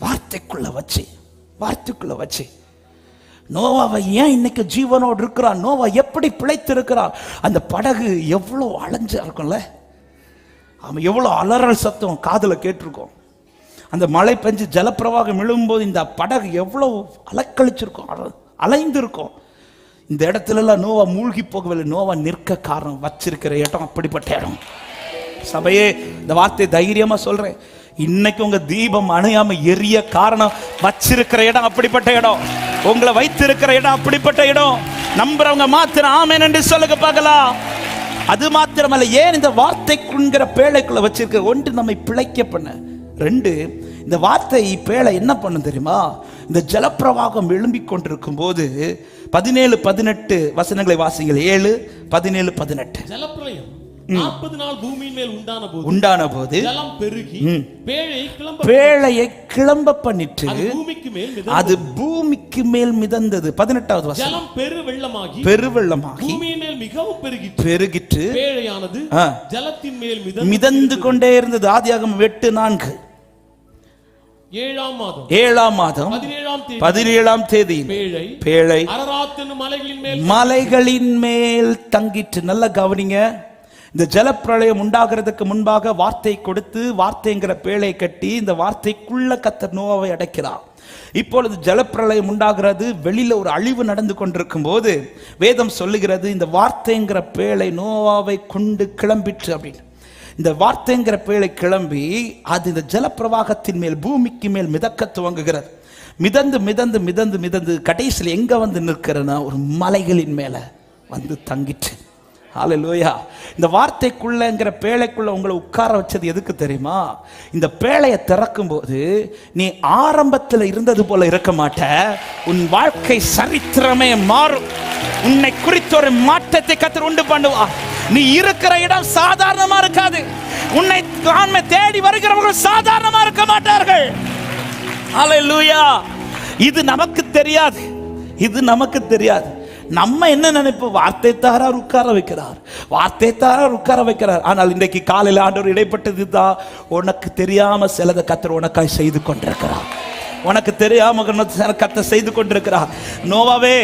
வார்த்தைக்குள்ள வச்சு நோவாவை ஏன் இன்னைக்கு ஜீவனோடு இருக்கிறான், நோவா எப்படி பிழைத்து இருக்கிறான், அந்த படகு எவ்வளோ அலைஞ்சா இருக்கும்ல, அவன் எவ்வளோ அலறல் சத்தம் காதுல கேட்டிருக்கோம். அந்த மழை பெஞ்சு ஜலப்பிரவாகம் விழும்போது இந்த படகு எவ்வளவு அலக்கழிச்சிருக்கும், அலைந்திருக்கும். இந்த இடத்துல எல்லாம் நோவா மூழ்கி போகவில்லை, நோவா நிற்க காரணம் வச்சிருக்கிற இடம் அப்படிப்பட்ட இடம். சபையே, இந்த வார்த்தை தைரியமா சொல்றேன், இன்னைக்கு உங்க தீபம் அணையாம எரிய காரணம் வச்சிருக்கிற இடம் அப்படிப்பட்ட இடம், உங்களை வைத்திருக்கிற இடம் அப்படிப்பட்ட இடம். நம்புறவங்க மாத்திரம் ஆமென் என்று சொல்லுங்க பார்க்கலாம். அது மாத்திரமல்ல, ஏன் இந்த வார்த்தைக்குங்கிற பேழைக்குள்ள வச்சிருக்கிற, ஒன்று நம்மை பிழைக்க பண்ண, 2 இந்த வார்த்தை பேழை என்ன பண்ணும் தெரியுமா? இந்த ஜலப்பிரவாகம் எழும்பிக் கொண்டிருக்கும் போது 17-18 வசனங்களை வாசிங்கள். 7, 17, 18. ஜலப்பிரளயம் 40 நாள் பூமியின் மேல் உண்டான போது ஜலம் பெருகி பேழையை கிளம்ப பண்ணிட்டு அது பூமிக்கு மேல் மிதந்தது. 18வது வசனம், ஜலம் பெருவெள்ளமாகி பூமியின் மேல் மிகவும் பெருகிற்று, பேழையானது ஜலத்தின் மேல் மிதந்து கொண்டே இருந்தது. ஆதியாகமம் 8:4. 7ஆம் மாதம் 17ஆம் தேதி பேழை அரராத் என்னும் மலைகளின் மேல் தங்கிற்று. நல்லா கவனிங்க, இந்த ஜலப்பிரளயம் உண்டாகிறதுக்கு முன்பாக வார்த்தை கொடுத்து வார்த்தைங்கிற பேழை கட்டி இந்த வார்த்தைக்குள்ள கர்த்தர் நோவாவை அடைக்கிறார். இப்பொழுது ஜலப்பிரளயம் உண்டாகிறது, வெளியில ஒரு அழிவு நடந்து கொண்டிருக்கும் போது வேதம் சொல்லுகிறது இந்த வார்த்தைங்கிற பேழை நோவாவை கொண்டு கிளம்பிற்று அப்படின்னு. இந்த வார்த்தைங்கிற பேழை கிளம்பி அது இந்த ஜலப்பிரவாகத்தின் மேல் பூமிக்கு மேல் மிதக்க துவங்குகிறது. மிதந்து மிதந்து மிதந்து மிதந்து கடைசியில் எங்க வந்து நிற்கிறனா ஒரு மலைகளின் மேல வந்து தங்கிற்று. ஹல்லேலூயா. இந்த வார்த்தைக்குள்ளங்கிற பேழைக்குள்ள உங்களை உட்கார வச்சது எதுக்கு தெரியுமா? இந்த பேழையை திறக்கும் போது நீ ஆரம்பத்தில் இருந்தது போல இருக்க மாட்ட, உன் வாழ்க்கை சரித்திரமே மாறும். உன்னை குறித்த ஒரு மாற்றத்தை கர்த்தர் உண்டு பண்ணுவா. நீ இருக்கிற இடம் சாதாரணமா இருக்காது. உன்னை தேடி வருகிறவர்கள் சாதாரணமா இருக்க மாட்டார்கள். ஹல்லேலூயா. இது நமக்கு தெரியாது, இது நமக்கு தெரியாது. நம்ம என்ன நினைப்போம்? வார்த்தை தாரார் உட்கார வைக்கிறார், வார்த்தை தாரார் உட்கார வைக்கிறார். ஆனால் இன்றைக்கு காலையில் ஆண்டவர் இடைப்பட்டது தான், உனக்கு தெரியாம சிலதை கர்த்தர் உனக்காய் செய்து கொண்டிருக்கிறார். உனக்கு தெரியாம கர்த்தர் செய்து கொண்டிருக்கிறார். நோவாவே,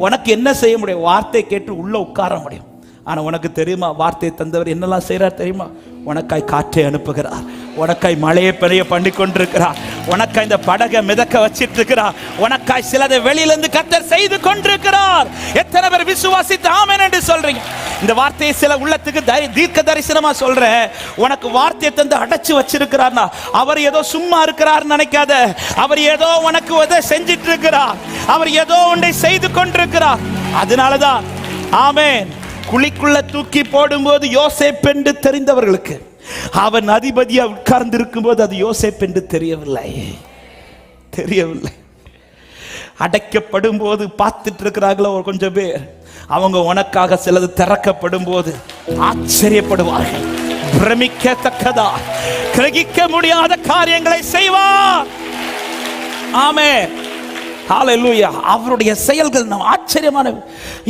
உனக்கு என்ன செய்ய முடியும்? வார்த்தை கேட்டு உள்ள உட்கார முடியும். ஆனா உனக்கு தெரியுமா வார்த்தை தந்தவர் என்னெல்லாம் செய்யறார் தெரியுமா? உனக்காய் காற்றை அனுப்புகிறார், உனக்காய் மழையை பெரிய பண்ணி கொண்டிருக்கிறார், உனக்காய் இந்த படகை மிதக்க வச்சிட்டு இருக்கிறார், உனக்காய் சிலதை வெளியிலிருந்து கர்த்தர் செய்து கொண்டிருக்கிறார். எத்தனை பேர் விசுவாசித்து ஆமென் என்று சொல்றீங்க? இந்த வார்த்தையை சில உள்ளத்துக்கு தீர்க்க தரிசனமா சொல்றேன். உனக்கு வார்த்தையை தந்து அடைச்சு வச்சிருக்கிறார்னா அவர் ஏதோ சும்மா இருக்கிறார் நினைக்காத. அவர் ஏதோ உனக்கு உதவி செஞ்சிட்டு இருக்கிறார், அவர் ஏதோ ஒன்றை செய்து கொண்டிருக்கிறார். அதனாலதான் ஆமென். குழிக்குள்ள தூக்கி போடும்போது யோசேப்பு என்று தெரிந்தவர்களுக்கு அவன் அதிபதியா உட்கார்ந்து இருக்கும் போது அது யோசேப்பு என்று தெரியவில்லை. அடைக்கப்படும் போது பார்த்துட்டு இருக்கிறாங்களோ ஒரு கொஞ்சம் பேர், அவங்க உனக்காக சிலது திறக்கப்படும் போது ஆச்சரியப்படுவார்கள். பிரமிக்கத்தக்கதா கிரகிக்க முடியாத காரியங்களை செய்வார். ஆமென். ஹல்லேலூயா. அவருடைய செயல்கள் நம்ம ஆச்சரியமானது.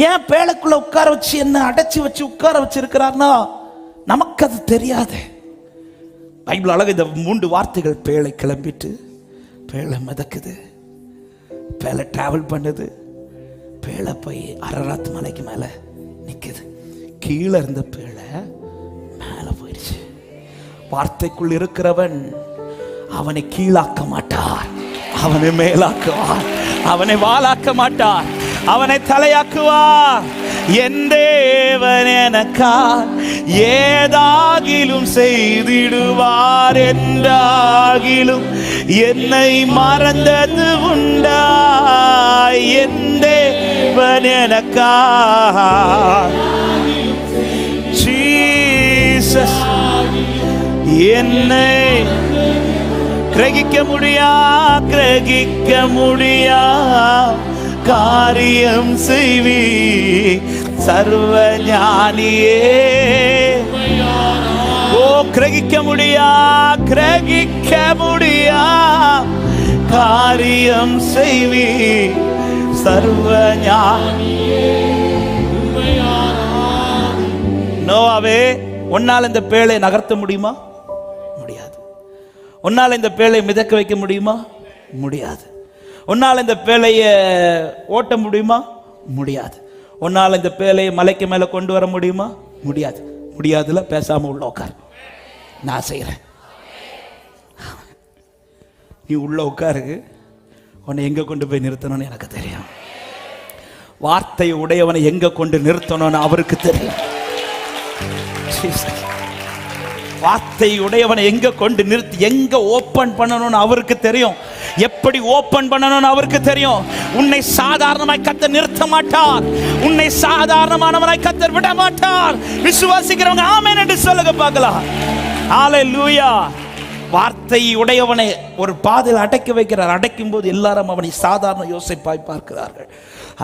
ஏன் பேழைக்குள்ள உட்கார வச்சு என்ன அடைச்சி வச்சு உட்கார வச்சிருக்கிறார்னா நமக்கு அது தெரியாது. பைபிள் அழகு இந்த 3 வார்த்தைகள், பேழை கிளம்பிட்டு, பேழை மிதக்குது, பேழை டிராவல் பண்ணுது, பேழை போய் அரராத் மலைக்கு மேல நிக்குது. கீழே இருந்த பேழை மேல போயிடுச்சு. வார்த்தைக்குள் இருக்கிறவன் அவனை கீழாக்க மாட்டார், அவனை மேலாக்குவார். அவனை வாளாக்க மாட்டார், அவனை தலையாக்குவார். என் தேவன் எனக்கா ஏதாகிலும் செய்திடுவார், என்றாகிலும் என்னை மறந்தது உண்டா? என் தேவன் எனக்கா ஜீசஸ் என்னை கிரகிக்க முடியா காரியம் செய்வி சர்வ ஞானியே. ஓ கிரகிக்க முடியா காரியம் செய்வி சர்வ ஞானியே. நோவாவே, உன்னால் இந்த பேழை நகர்த்த முடியுமா? முடியாது. உன்னால் இந்த பேழை மிதக்க வைக்க முடியுமா? முடியாது. உன்னால் இந்த பேழையை ஓட்ட முடியுமா? முடியாது. உன்னால் இந்த பேழையை மலைக்கு மேலே கொண்டு வர முடியுமா? முடியாது. முடியாதுல பேசாம உள்ள உட்கார், நான் செய்கிறேன். நீ உள்ள உட்காரு, உன்னை எங்க கொண்டு போய் நிறுத்தணும்னு எனக்கு தெரியும். வார்த்தை உடையவனை எங்க கொண்டு நிறுத்தணும்னு அவருக்கு தெரியும். வார்த்தை உடையவனை எங்க கொண்டு நிறுத்தி எங்க ஓபன் பண்ணணும்னு அவருக்கு தெரியும். எப்படி ஓபன் பண்ணணும்னு அவருக்கு தெரியும். உன்னை சாதாரணமாய் கர்த்தர் நிறுத்த மாட்டார், உன்னை சாதாரணமானவனாய் கர்த்தர் விட மாட்டார். விசுவாசிக்கிறவங்க ஆமென் என்று சொல்லுங்க பார்க்கலாம். ஹல்லேலூயா. வார்த்தை உடையவனை ஒரு பாதையில் அடைக்க வைக்கிறார். அடைக்கும் போது எல்லாரும் அவனை சாதாரண யோசேப்பாய் பார்க்கிறார்கள்.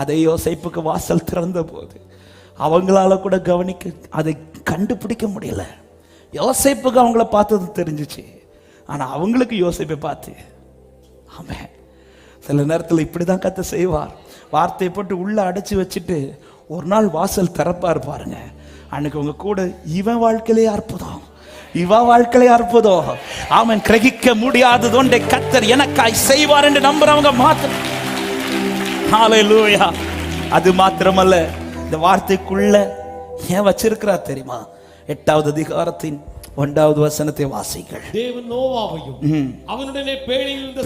அதே யோசேப்புக்கு வாசல் திறந்த போது அவங்களால கூட கவனிக்க, அதை கண்டுபிடிக்க முடியல. யோசேப்புக்கு அவங்கள பார்த்தது தெரிஞ்சிச்சு, ஆனா அவங்களுக்கு யோசேப்பை பார்த்து. ஆமென். சில நேரத்தில் இப்படிதான் கர்த்தர் செய்வார். வார்த்தையை போட்டு உள்ள அடைச்சி வச்சுட்டு ஒரு நாள் வாசல் திறப்பார் பாருங்க. அன்னைக்கு உங்க கூட இவன் வாழ்க்கையிலே அற்புதம், இவ வாழ்க்கையிலே அற்புதம். ஆமென். கிரகிக்க முடியாதது ஒன்றை கர்த்தர் எனக்காய் செய்வார் என்று நம்புறவங்க மாத்திரம். ஹல்லேலூயா. அது மாத்திரமல்ல, இந்த வார்த்தைக்குள்ள ஏன் வச்சிருக்கிறார் தெரியுமா? 8வது அதிகாரத்தின் 1வது வசனத்தை வாசிங்கள். தேவன் நோவாவையும் அவனுடனே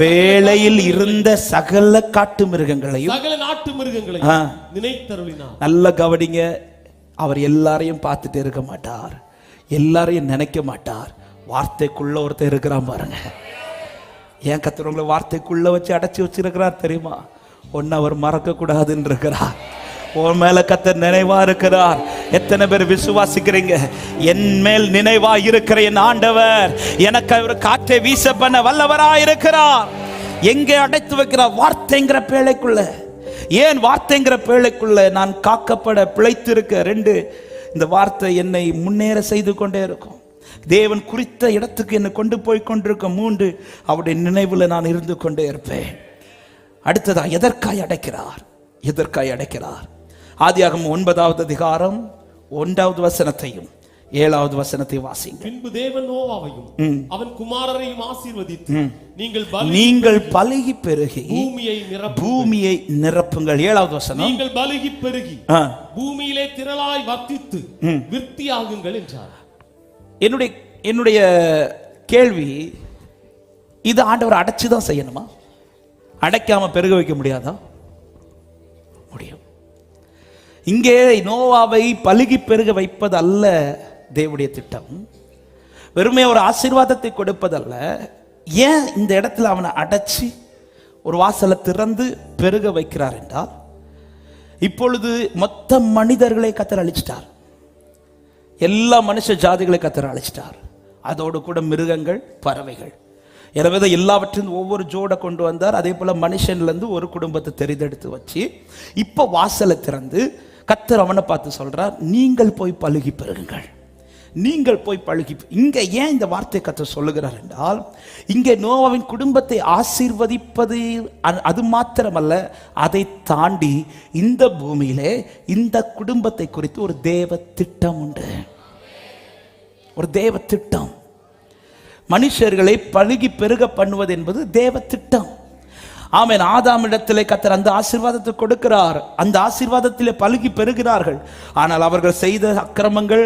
பேழையில் இருந்த சகல காட்டு மிருகங்களையும் சகல நாட்டு மிருகங்களையும் நினைத்தருளினார். நல்ல கவனிங்க, அவர் எல்லாரையும் பார்த்துட்டு இருக்க மாட்டார், எல்லாரையும் நினைக்க மாட்டார். வார்த்தைக்குள்ள ஒருத்தர் இருக்கிறான் பாருங்க. ஏன் கத்துறவங்களை வார்த்தைக்குள்ள வச்சு அடைச்சி வச்சிருக்கிறார் தெரியுமா? ஒன்னு அவர் மறக்க கூடாதுன்னு இருக்கிறார். உன் மேல கர்த்தர் நினைவா இருக்கிறார். எத்தனை பேர் விசுவாசிக்கிறீங்க? என் மேல் நினைவா இருக்கிற என் ஆண்டவர் எனக்கு அவர் காற்றை வீச பண்ண வல்லவரா இருக்கிறார். எங்கே அடைத்து வைக்கிறார்? வார்த்தைங்கிற பேழைக்குள்ள. ஏன் வார்த்தைங்கிற பேழைக்குள்ள நான் காக்கப்பட பிழைத்திருக்க? 2, இந்த வார்த்தை என்னை முன்னேற செய்து கொண்டே இருக்கும். தேவன் குறித்த இடத்துக்கு என்னை கொண்டு போய் கொண்டிருக்க. 3, அவருடைய நினைவுல நான் இருந்து கொண்டே இருப்பேன். அடுத்ததா எதற்காய் அடைக்கிறார்? எதற்காய் அடைக்கிறார்? ஆதியாகமம் 9வது அதிகாரம் 1வது வசனத்தையும் 7வது வசனத்தை வாசிங்க. பின்பு தேவன் நோவாவையும் அவன் குமாரரையும் ஆசீர்வதித்து நீங்கள் பலுகி பெருகி பூமியை நிரப்புங்கள். 7வது வசனம், நீங்கள் பலுகி பெருகி பூமியிலே திரளாய் வர்த்தித்து விருத்தியாகுங்கள் என்றார். என்னுடைய கேள்வி, இது ஆண்டவர் அடைச்சுதான் செய்யணுமா? அடைக்காம பெருக வைக்க முடியாதா? முடியும். இங்கே நோவாவை பலுகி பெருக வைப்பது அல்ல தேவனுடைய திட்டம், வெறுமே ஒரு ஆசீர்வாதத்தை கொடுப்பதல்ல. ஏன் இந்த இடத்துல அவனை அடைச்சி ஒரு வாசலை திறந்து பெருக வைக்கிறார் என்றால், இப்பொழுது மொத்த மனிதர்களை கர்த்தர் அழிச்சிட்டார். எல்லா மனுஷ ஜாதிகளை கர்த்தர் அழிச்சிட்டார். அதோடு கூட மிருகங்கள், பறவைகள், எனவே எல்லாவற்றிலும் ஒவ்வொரு ஜோடை கொண்டு வந்தார். அதே போல மனுஷன்லேருந்து ஒரு குடும்பத்தை தெரிந்தெடுத்து வச்சு இப்போ வாசலை திறந்து கர்த்தர் அவனை பார்த்து சொல்றார், நீங்கள் போய் பலுகி பெறுங்கள், நீங்கள் போய் பழுகி. இங்க ஏன் இந்த வார்த்தை கர்த்தர் சொல்லுகிறார் என்றால், இங்கே நோவாவின் குடும்பத்தை ஆசீர்வதிப்பது அது மாத்திரமல்ல, அதை தாண்டி இந்த பூமியிலே இந்த குடும்பத்தை குறித்து ஒரு தேவ திட்டம் உண்டு. ஒரு தேவ திட்டம். மனுஷர்களை பழுகி பெருக பண்ணுவது என்பது தேவ திட்டம். ஆமென். ஆதாமிடத்திலே கர்த்தர் அந்த ஆசீர்வாதத்தை கொடுக்கிறார். அந்த ஆசீர்வாதத்திலே பலுகி பெறுகிறார்கள். ஆனால் அவர்கள் செய்த அக்கிரமங்கள்,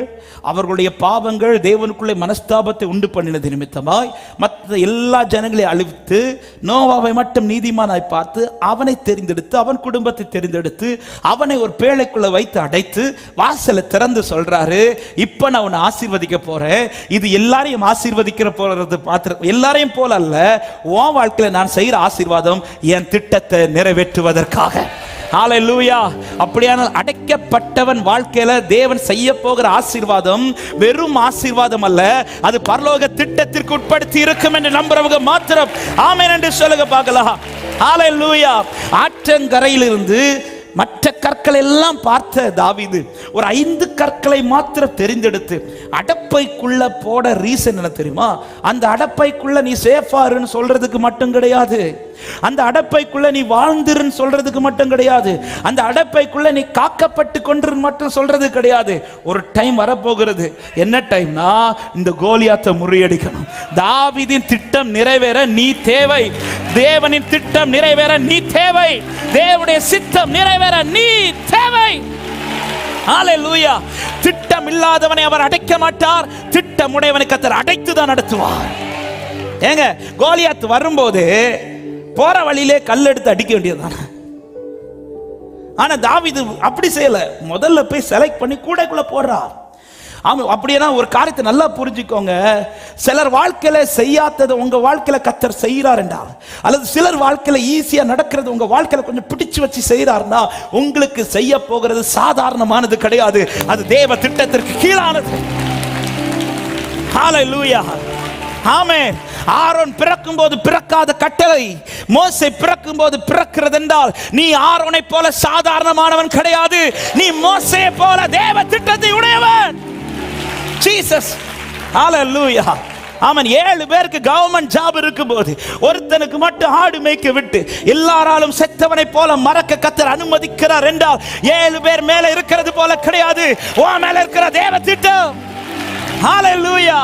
அவர்களுடைய பாவங்கள் தேவனுக்குள்ளே மனஸ்தாபத்தை உண்டு பண்ணினது நிமித்தமாய் மற்ற எல்லா ஜனங்களையும் அழித்து நோவாவை மட்டும் நீதிமானாய் பார்த்து அவனை தெரிந்தெடுத்து, அவன் குடும்பத்தை தெரிந்தெடுத்து, அவனை ஒரு பேழைக்குள்ள வைத்து அடைத்து வாசலை திறந்து சொல்றாரு, இப்ப நான் அவனை ஆசீர்வதிக்க போறேன். இது எல்லாரையும் ஆசீர்வதிக்கிற போறது பார்த்து, எல்லாரையும் போல அல்ல, உன் வாழ்க்கையில நான் செய்யற ஆசீர்வாதம் என் திட்டத்தை நிறைவேற்றுவதற்காக. ஹல்லேலூயா. அப்படியானால் அடைக்கப்பட்டவன் வாழ்க்கையில தேவன் செய்ய போகிற ஆசீர்வாதம் வெறும் ஆசீர்வாதம் அல்ல, அது பரலோக திட்டத்திற்கு உட்படுத்தி இருக்கும் என்று நம்புறவங்க மாத்திரம் ஆமென் என்று சொல்லுங்க பார்க்கலாம். ஹல்லேலூயா. ஆற்றங்கரையிலிருந்து மற்ற கற்களை எல்லாம் பார்த்த தாவீது ஒரு 5 கற்களை மாத்திரம் தெரிந்தெடுத்து அடப்பைக்குள்ள போட ரீசன் என்ன தெரியுமா? அந்த அடப்பைக்குள்ள நீ சேஃபாருன்னு சொல்றதுக்கு மட்டும் கிடையாது, அந்த அடப்பைக்குள்ள நீ வாழ்ந்துருன்னு சொல்றதுக்கு மட்டும் கிடையாது, அந்த அடப்பைக்குள்ள நீ காக்கப்பட்டு கொன்று மட்டும் சொல்றது கிடையாது. ஒரு டைம் வரப்போகிறது. என்ன டைம்னா, இந்த கோலியாத்தை முறியடிக்கணும். தாவீதின் திட்டம் நிறைவேற நீ தேவை, தேவனின் திட்டம் நிறைவேற நீ தேவை, தேவனுடைய சித்தம் நிறைவேற நீ தேவை. ஹல்லேலூயா. திட்டம் இல்லாதவனை அவர் அடைக்க மாட்டார், திட்டம் உடையவனை கர்த்தர் அடைத்து தான் நடத்துவார். ஏங்க, கோலியாத் வரும்போது போற வழியிலே கல் எடுத்து அடிக்க வேண்டியதுதான். ஆனா தாவீது அப்படி செய்யல, முதல்ல போய் செலக்ட் பண்ணி கூடைக்குள்ள போடுறார். அப்படின்னா ஒரு காரியத்தை நல்லா புரிஞ்சுக்கோங்க, சிலர் வாழ்க்கையில செய்யாதது உங்க வாழ்க்கையில கர்த்தர் செய்யறார் என்றால், அல்லது சிலர் வாழ்க்கையில ஈஸியா நடக்கிறது உங்க வாழ்க்கையில கொஞ்சம் பிடிச்சு வச்சு செய்யறாருன்னா, உங்களுக்கு செய்ய போகிறது சாதாரணமானது கிடையாது, அது தேவ திட்டத்திற்கு கீழானது. ஹல்லேலூயா. ஆமென். ஆரோன் பிறக்கும் போது பிறக்காத கட்டளை மோசே பிறக்கும் போது பிறக்கிறது என்றால், நீ ஆரோனை போல சாதாரணமானவன் கிடையாது, நீ மோசே போல தேவ திட்டத்தை உடையவன். ஜீசஸ். ஹல்லேலூயா. ஆமென். 7 பேருக்கு கவர்மெண்ட் ஜாப் இருக்கும்போது ஒருத்தனுக்கு மட்டும் ஆடு மேய்க்க விட்டு எல்லாராலும் செத்தவனை போல மறக்க கர்த்தர் அனுமதிக்கிறார் என்றால், 7 பேர் மேல இருக்கிறது போல கிடையாது, உன் மேல இருக்கிற தேவ திட்டம். ஹல்லேலூயா.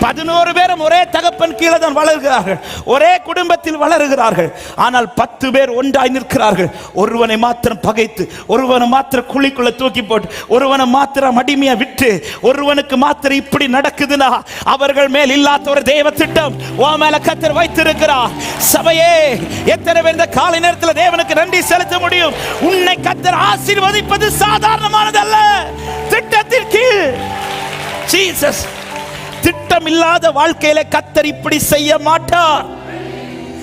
11 பேரும் ஒரே தகப்பன் கீழே தான் வளர்கிறார்கள், ஒரே குடும்பத்தில் வளருகிறார்கள். ஆனால் 10 பேர் ஒன்றாய் நிற்கிறார்கள். ஒருவனை மாத்திரம் பகைத்து, ஒருவனை மாத்திரம் குழிக்குள்ள தூக்கி போட்டு, ஒருவனை மாத்திரம் அடிமையா விட்டு, ஒருவனுக்கு மாத்திரம் இப்படி நடக்குதுன்னா அவர்கள் மேல் இல்லாத ஒரு தேவ திட்டம் உன் மேல கர்த்தர் வைத்திருக்கிறார். சபையே, எத்தனை பேர் இந்த காலை நேரத்தில் தேவனுக்கு நன்றி செலுத்த முடியும்? உன்னை கர்த்தர் ஆசீர்வதிப்பது சாதாரணமானதல்ல. திட்டத்தின் கீழ் ஜீசஸ். திட்டம் இல்லாத வாழ்க்கையில கர்த்தர் இப்படி செய்ய மாட்டார்.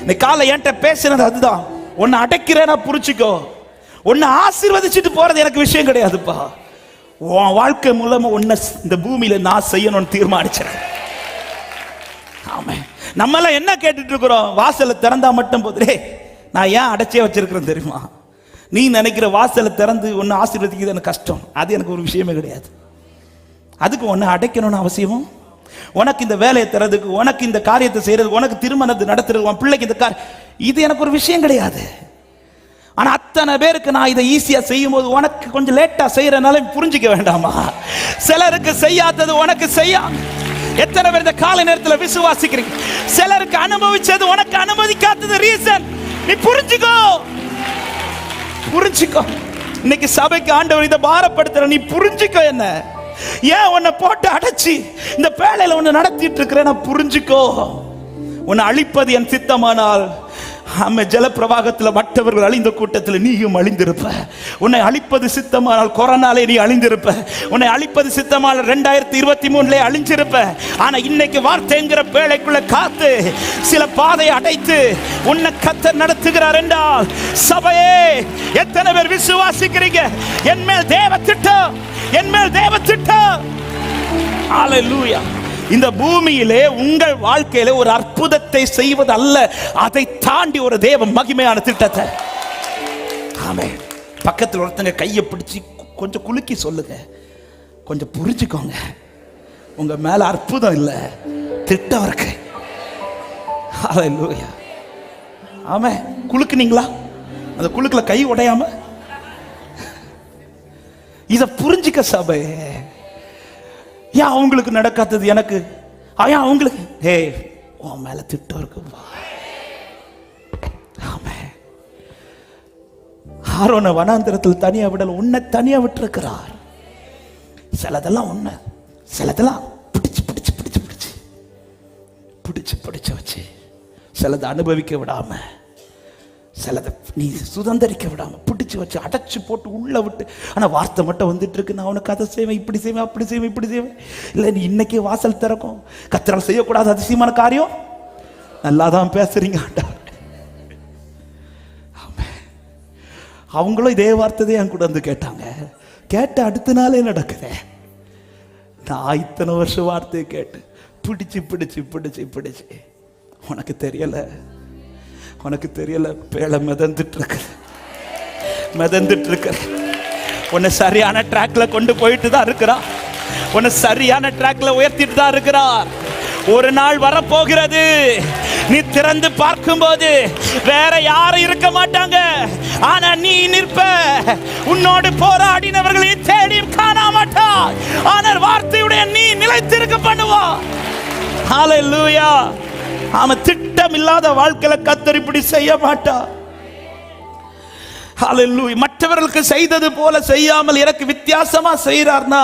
இந்த காலை என்கிட்ட பேசினது அதுதான். உன்னை அடைக்கிறேன்னா புரிச்சுக்கோ. உன்னை ஆசீர்வதிச்சுட்டு போறது எனக்கு விஷயம் கிடையாதுப்பா. உன் வாழ்க்கை மூலமா உன்னை இந்த பூமியில நான் செய்யணும்னு தீர்மானிச்சிருக்கேன். ஆமா, நம்மளாம் என்ன கேட்டுட்டு இருக்கிறோம்? வாசலை திறந்தா மட்டும் போதுரே. நான் ஏன் அடைச்சே வச்சிருக்கிறேன் தெரியுமா? நீ நினைக்கிற வாசலை திறந்து ஒன்னு ஆசீர்வதிக்கிறது எனக்கு கஷ்டம். அது எனக்கு ஒரு விஷயமே கிடையாது. அதுக்கு ஒன்னு அடைக்கணும்னு அவசியமும். உனக்கு இந்த வேலையை தரதுக்கு, உனக்கு இந்த காரியத்தை செய்யறதுக்கு, உனக்கு திருமணத்தை நடத்துறது, உன் பிள்ளைக்கு இந்த இது எனக்கு ஒரு விஷயம் கிடையாது. ஆனா அத்தனை பேருக்கு நான் இதை ஈஸியா செய்யும் போது உனக்கு கொஞ்சம் லேட்டா செய்யறதுனால புரிஞ்சிக்க வேண்டாமா? சிலருக்கு செய்யாதது உனக்கு செய்ய. எத்தனை பேர் இந்த காலை நேரத்தில் விசுவாசிக்கிறீங்க? சிலருக்கு அனுபவிச்சது உனக்கு அனுமதிக்காதது ரீசன். நீ புரிஞ்சுக்கோ, புரிஞ்சுக்கோ. இன்னைக்கு சபைக்கு ஆண்டவர் இதை பாரப்படுத்துற. நீ புரிஞ்சுக்கோ. என்ன ஏன் உன்னை போட்டு அடைச்சி இந்த பேழையில உன்னை நடத்திட்டு இருக்கிறேன்? புரிஞ்சுக்கோ. உன்னை அழிப்பது என் சித்தமானால் ஜலப்பிரவாகத்தில் மற்றவர்கள் அழிந்த கூட்டத்தில் நீயும் அழிந்திருப்ப. உன்னை அழிப்பது சித்தமானால் கொரோனாலே நீ அழிந்திருப்ப. உன்னை அழிப்பது சித்தமானால் 2023 அழிஞ்சிருப்ப. ஆனா இன்னைக்கு வார்த்தைங்கிற பேழைக்குள்ள காத்து சில பாதை அடைத்து உன்னை கர்த்தர் நடத்துகிறார் என்றால், சபையே, எத்தனை பேர் விசுவாசிக்கிறீங்க? என் மேல் தேவ திட்டம், என் மேல் தேவ திட்டம். ஹல்லேலூயா. இந்த பூமியிலே உங்கள் வாழ்க்கையில ஒரு அற்புதத்தை செய்வது அல்ல, அதை தாண்டி ஒரு தேவ மகிமையான திட்டத்தை. ஆமென். பக்கத்தில் ஒருத்தங்க கையை பிடிச்சி கொஞ்சம் குலுக்கி சொல்லுங்க, கொஞ்சம் புரிஞ்சுக்கோங்க. உங்க மேல அற்புதம் இல்ல, திட்டம் இருக்கு. ஹல்லேலூயா. ஆமென். குலுக்குனீங்களா? அந்த குலுக்குல கை உடையாம இத புரிஞ்சுக்க சபை. ஏன் அவங்களுக்கு நடக்காதது எனக்கு? ஏன் அவங்களுக்கு? ஹே, உன் மேல திட்டம் இருக்குப்பா. ஆமென். ஆரோனை வனாந்திரத்தில் தனியா விடல, உன்னை தனியா விட்டுருக்கிறார். சிலதெல்லாம் உன்னை, சிலதெல்லாம் பிடிச்சு பிடிச்சு பிடிச்சு பிடிச்சு பிடிச்சு பிடிச்சு வச்சு, சிலதை அனுபவிக்க விடாம, சிலதை நீ சுதந்திரிக்க விடாம பிடிச்சு வச்சு அடைச்சு போட்டு உள்ள விட்டு. ஆனா வார்த்தை மட்டும் வந்துட்டு இருக்கு, நான் உனக்கு அதை செய்வேன், இப்படி செய்வேன், அப்படி செய்வேன், இப்படி செய்வேன். இல்லை, நீ இன்னைக்கே வாசல் திறக்கும். கர்த்தரால் செய்யக்கூடாது அதிசயமான காரியம். நல்லா தான் பேசுறீங்க ஆண்டவரே. அவங்களும் இதே வார்த்தை என் கூட வந்து கேட்டாங்க. கேட்ட அடுத்த நாளே நடக்குது. நான் இத்தனை வருஷம் வார்த்தையை கேட்டு பிடிச்சு பிடிச்சு பிடிச்சு பிடிச்சு, உனக்கு தெரியல, உனக்கு தெரியல, பேழ மிதந்துட்டு இருக்கு, மிதந்துட்டு இருக்கு. உன்னை சரியான ட்ராக்ல கொண்டு போயிட்டு தான் இருக்கிறார். உன்னை சரியான ட்ராக்ல உயர்த்திட்டு தான் இருக்கிறார். ஒரு நாள் வரப்போகிறது, நீ திறந்து பார்க்கும்போது வேற யாரும் இருக்க மாட்டாங்க. ஆனா நீ நிற்ப. உன்னோடு போராடினவர்களை தேடி காண மாட்டாய். ஆனால் வார்த்தையுடைய நீ நிலைத்திருக்க பண்ணுவா. ஹல்லேலூயா. ஆமா, திட்டம் இல்லாத வாழ்க்கையில கர்த்தர் இப்படி செய்ய மாட்டார். ஹல்லேலூயா. மற்றவர்களுக்கு செய்தது போல செய்யாமல் எனக்கு வித்தியாசமா செய்யறார்னா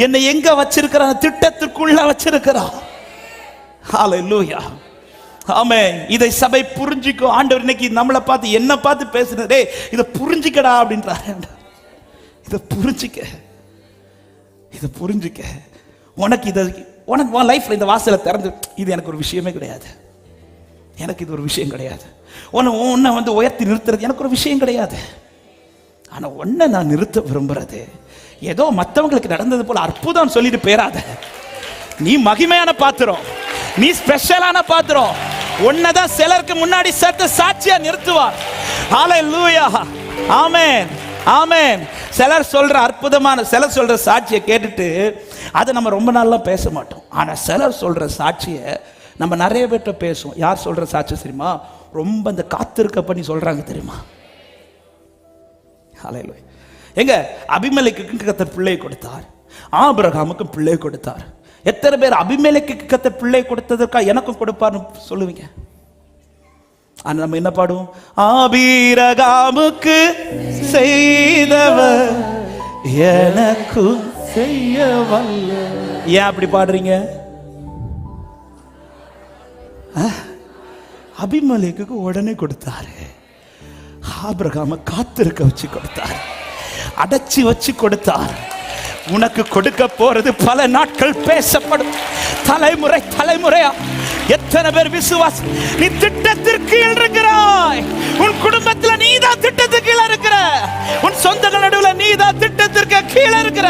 என்னை எங்க வச்சிருக்கிறார்? திட்டத்துக்குள்ள வச்சிருக்கிறார். ஹல்லேலூயா. ஆமென். இதை சபை புரிஞ்சுக்கோ. ஆண்டவர் இன்னைக்கு நம்மளை பார்த்து, என்ன பார்த்து பேசுறதே, இதை புரிஞ்சுக்கடா அப்படின்றார். இதை புரிஞ்சுக்க, இதை புரிஞ்சுக்க. உனக்கு இதை, உனக்கு உன் லைஃப்ல இந்த வாசலை திறந்து, இது எனக்கு ஒரு விஷயமே கிடையாது, எனக்கு இது ஒரு விஷயம் கிடையாது. உன்னை வந்து உயர்த்தி நிறுத்துறது எனக்கு ஒரு விஷயம் கிடையாது. ஆனா உன்னை நான் நிறுத்த விரும்புறது, ஏதோ மற்றவங்களுக்கு நடந்தது போல அற்புதம் சொல்லிட்டு பேராத. நீ மகிமையான பாத்திரம், நீ ஸ்பெஷலான பாத்திரம். உன்னதான் சிலருக்கு முன்னாடி சேர்த்து சாட்சியா நிறுத்துவார். ஹல்லேலூயா. ஆமென், ஆமென். சிலர் சொல்ற அற்புதமான, சிலர் சொல்ற சாட்சியை கேட்டுட்டு அதை நம்ம ரொம்ப நாள்லாம் பேச மாட்டோம். ஆனா சிலர் சொல்ற சாட்சியை நம்ம நிறைய பேர்ட்ட பேசுவோம். யார் சொல்ற சாட்சி தெரியுமா? ரொம்ப இந்த காத்திருக்க பண்ணி சொல்றாங்க தெரியுமா? ஹல்லேலூயா. எங்க அபிமெலேக்குக்கு கர்த்தர் பிள்ளை கொடுத்தார், ஆபிரகாமுக்கு பிள்ளை கொடுத்தார். எத்தனை பேர் அபிமெலேக்கு கர்த்தர் பிள்ளை கொடுத்ததற்கா எனக்கும் கொடுப்பார்னு சொல்லுவீங்க? ஆனா நம்ம என்ன பாடுவோம்? ஆபிரகாமுக்கு செய்தவர் எனக்கும் செய்ய வல்ல. ஏன் அப்படி பாடுறீங்க? அபிமெலேக்குக்கு உடனே கொடுத்தாரு. ஆபிரகாம காத்திருக்க வச்சு கொடுத்தார், அடைச்சி வச்சு கொடுத்தார். உனக்கு கொடுக்க போறது பல நாட்கள் பேசப்படும், தலைமுறை தலைமுறையா. எத்தனை பேர் விசுவாசி? நீ திட்டத்திற்கு கீழ் இருக்கிறாய். உன் குடும்பத்துல நீதான் திட்டத்துக்கு கீழே இருக்கிற. உன் சொந்தங்கள் நடுவில் நீதான் திட்டத்திற்கு கீழே இருக்கிற.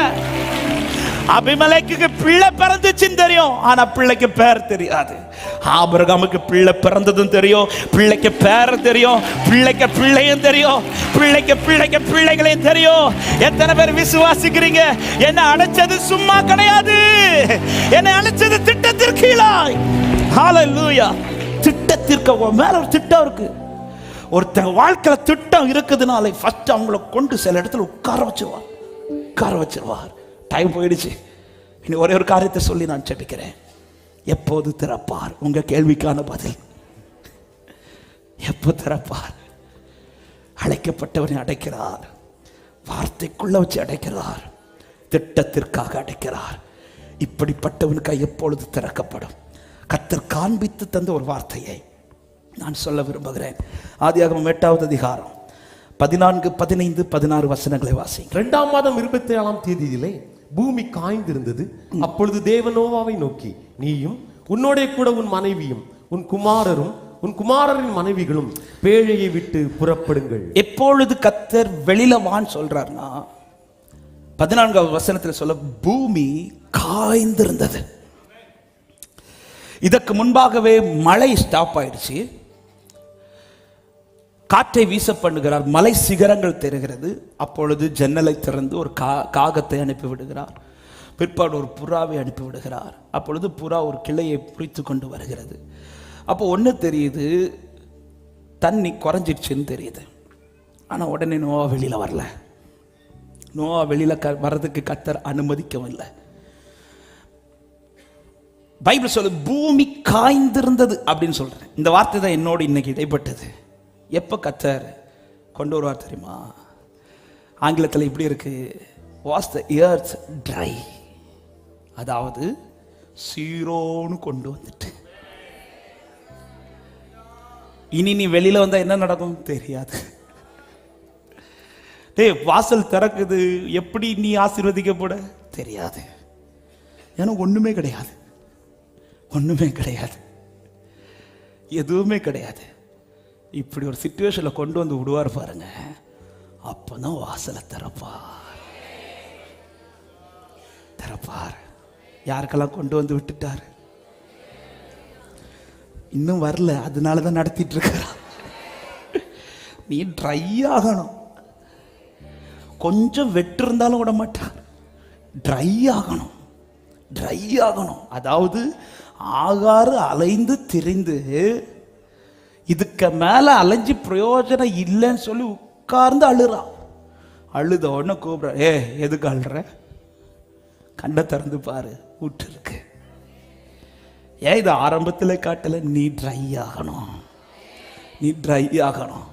அபிமெலேக்குக்கு பிள்ளை பிறந்துச்சுன்னு தெரியும், ஆனா பிள்ளைக்கு பேர் தெரியாது. ஆபிரகாமுக்கு பிள்ளை பிறந்ததும் தெரியும், பிள்ளைக்கு பேர் தெரியும், பிள்ளைக்கு பிள்ளையும் தெரியும், பிள்ளைக்கு பிள்ளைக்கு பிள்ளைகளையும் தெரியும். எத்தனை பேர் விசுவாசிக்கிறீங்க? என்ன அழைச்சது சும்மா கிடையாது, என்னை அழைச்சது திட்டத்திற்கு கீழாய். ஹல்லேலூயா. திட்டத்திற்கு மேல ஒரு திட்டம் இருக்கு. ஒருத்தர் வாழ்க்கையில திட்டம் இருக்குதுனால ஃபர்ஸ்ட் அவங்கள கொண்டு சில இடத்துல உட்கார வச்சிருவார். டைம் போயிடுச்சு. இனி ஒரே ஒரு காரியத்தை சொல்லி நான் ஜெபிக்கிறேன். எப்போது திறப்பார்? உங்க கேள்விக்கான பதில் எப்போ திறப்பார்? அழைக்கப்பட்டவனை அடைக்கிறார், வார்த்தைக்குள்ள வச்சு அடைக்கிறார், திட்டத்திற்காக அடைக்கிறார். இப்படிப்பட்டவனுக்கு எப்பொழுது திறக்கப்படும்? கர்த்தர் காண்பித்து தந்த ஒரு வார்த்தையை நான் சொல்ல விரும்புகிறேன். ஆதியாகமம் 8வது அதிகாரம் 14, 15, 16 வசனங்களை வாசி. 2ஆம் மாதம் 27ஆம் தேதியிலே பூமி காய்ந்திருந்தது. அப்பொழுது தேவன் நோவாவை நோக்கி, நீயும் உன்னோட கூட உன் மனைவியும் உன் குமாரரும் உன் குமாரரின் மனைவிகளும் பேழையை விட்டு புறப்படுங்கள். எப்பொழுது கர்த்தர் வெளியில வான்னு சொல்றார்னா 14வது வசனத்தில் சொல்ல, பூமி காய்ந்திருந்தது. இதற்கு முன்பாகவே மழை ஸ்டாப் ஆயிடுச்சு. காற்றை வீச பண்ணுகிறார், மலை சிகரங்கள் தெரிகிறது. அப்பொழுது ஜன்னலை திறந்து ஒரு காகத்தை அனுப்பி விடுகிறார். பிற்பாடு ஒரு புறாவை அனுப்பி விடுகிறார். அப்பொழுது புறா ஒரு கிளையை பிரித்து கொண்டு வருகிறது. அப்போ ஒன்று தெரியுது, தண்ணி குறைஞ்சிடுச்சுன்னு தெரியுது. ஆனால் உடனே நோவா வெளியில் வரல. நோவா வெளியில் வர்றதுக்கு கர்த்தர் அனுமதிக்கவில்லை. பைபிள் சொல்லு பூமி காய்ந்திருந்தது அப்படின்னு சொல்றேன். இந்த வார்த்தை தான் என்னோடு இன்னைக்கு இடைப்பட்டது. எப்போ கர்த்தர் கொண்டு வருவார் தெரியுமா? ஆங்கிலத்தில் இப்படி இருக்கு, வாஸ் த எர்த் ட்ரை, அதாவது சீரோன்னு கொண்டு வந்துட்டு. இனி நீ வெளியில வந்தா என்ன நடக்கும் தெரியாது. வாசல் திறக்குது, எப்படி நீ ஆசீர்வதிக்கப்பட தெரியாது. ஏன்னா ஒண்ணுமே கிடையாது, ஒண்ணுமே கிடையாது, எதுவுமே கிடையாது. இப்படி ஒரு சிச்சுவேஷன்ல கொண்டு வந்து விடுவார் பாருங்க, அப்பதான் வாசலை திறப்பார். யாருக்கெல்லாம் கொண்டு வந்து விட்டுட்டார்? இன்னும் வரல, அதனாலதான் நடத்திட்டு இருக்கிறார். நீ ட்ரை ஆகணும், கொஞ்சம் வெட்டு இருந்தாலும் விட மாட்டார். ட்ரை ஆகணும், ட்ரை ஆகணும். அதாவது ஆகாறு அலைந்து திரிந்து இதுக்கு மேல அலைஞ்சு பிரயோஜனம் இல்லைன்னு சொல்லி உட்கார்ந்து அழுறா. அழுத உடனே கூப்பிடுற, எதுக்கு அழுற? கண்ணை திறந்து பாரு, விட்டு இருக்கு. ஏன் இது ஆரம்பத்தில் காட்டல? நீ ட்ரை ஆகணும், நீ ட்ரை ஆகணும்.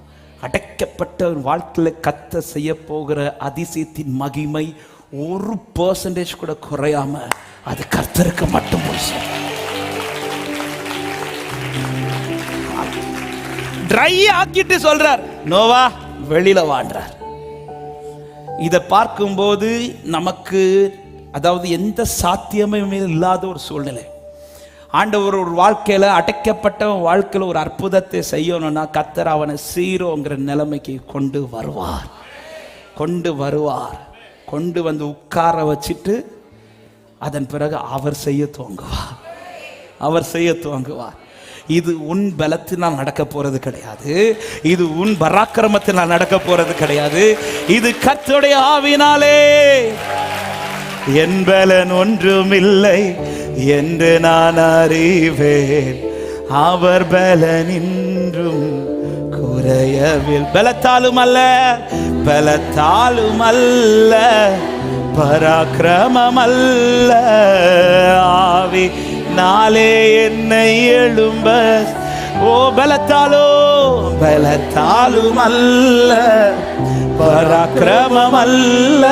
அடைக்கப்பட்ட வாழ்க்கையில் கத்த செய்ய போகிற அதிசயத்தின் மகிமை 1% கூட குறையாம அது கர்த்தருக்கு மட்டும் போய் ட்ரை ஆக்கிட்டு சொல்றார், நோவா வெளியில வாழ்றார். இதை பார்க்கும்போது நமக்கு, அதாவது எந்த சாத்தியமே இல்லாத ஒரு சூழ்நிலை. ஆண்டவர் ஒரு வாழ்க்கையில, அடைக்கப்பட்ட வாழ்க்கையில ஒரு அற்புதத்தை செய்யணும்னா கர்த்தர் அவனை சீரோங்கிற நிலைமைக்கு கொண்டு வருவார். கொண்டு வந்து உட்கார வச்சுட்டு அதன் பிறகு அவர் செய்ய துவங்குவார். இது உன் பலத்தினால் நடக்க போறது கிடையாது, இது உன் பராக்கிரமத்தினால் நடக்க போறது கிடையாது, இது கர்த்தருடைய ஆவியினாலே. என் பலன் ஒன்றுமில்லை என்று நான் அறிவேன், அவர் பலன் இன்றும் குறையவில். பலத்தாலும் அல்ல பராக்கிரமமல்ல ஆவினாலே என்னை எழும்ப, ஓ பலத்தாலும் அல்ல, பராக்கிரமமல்ல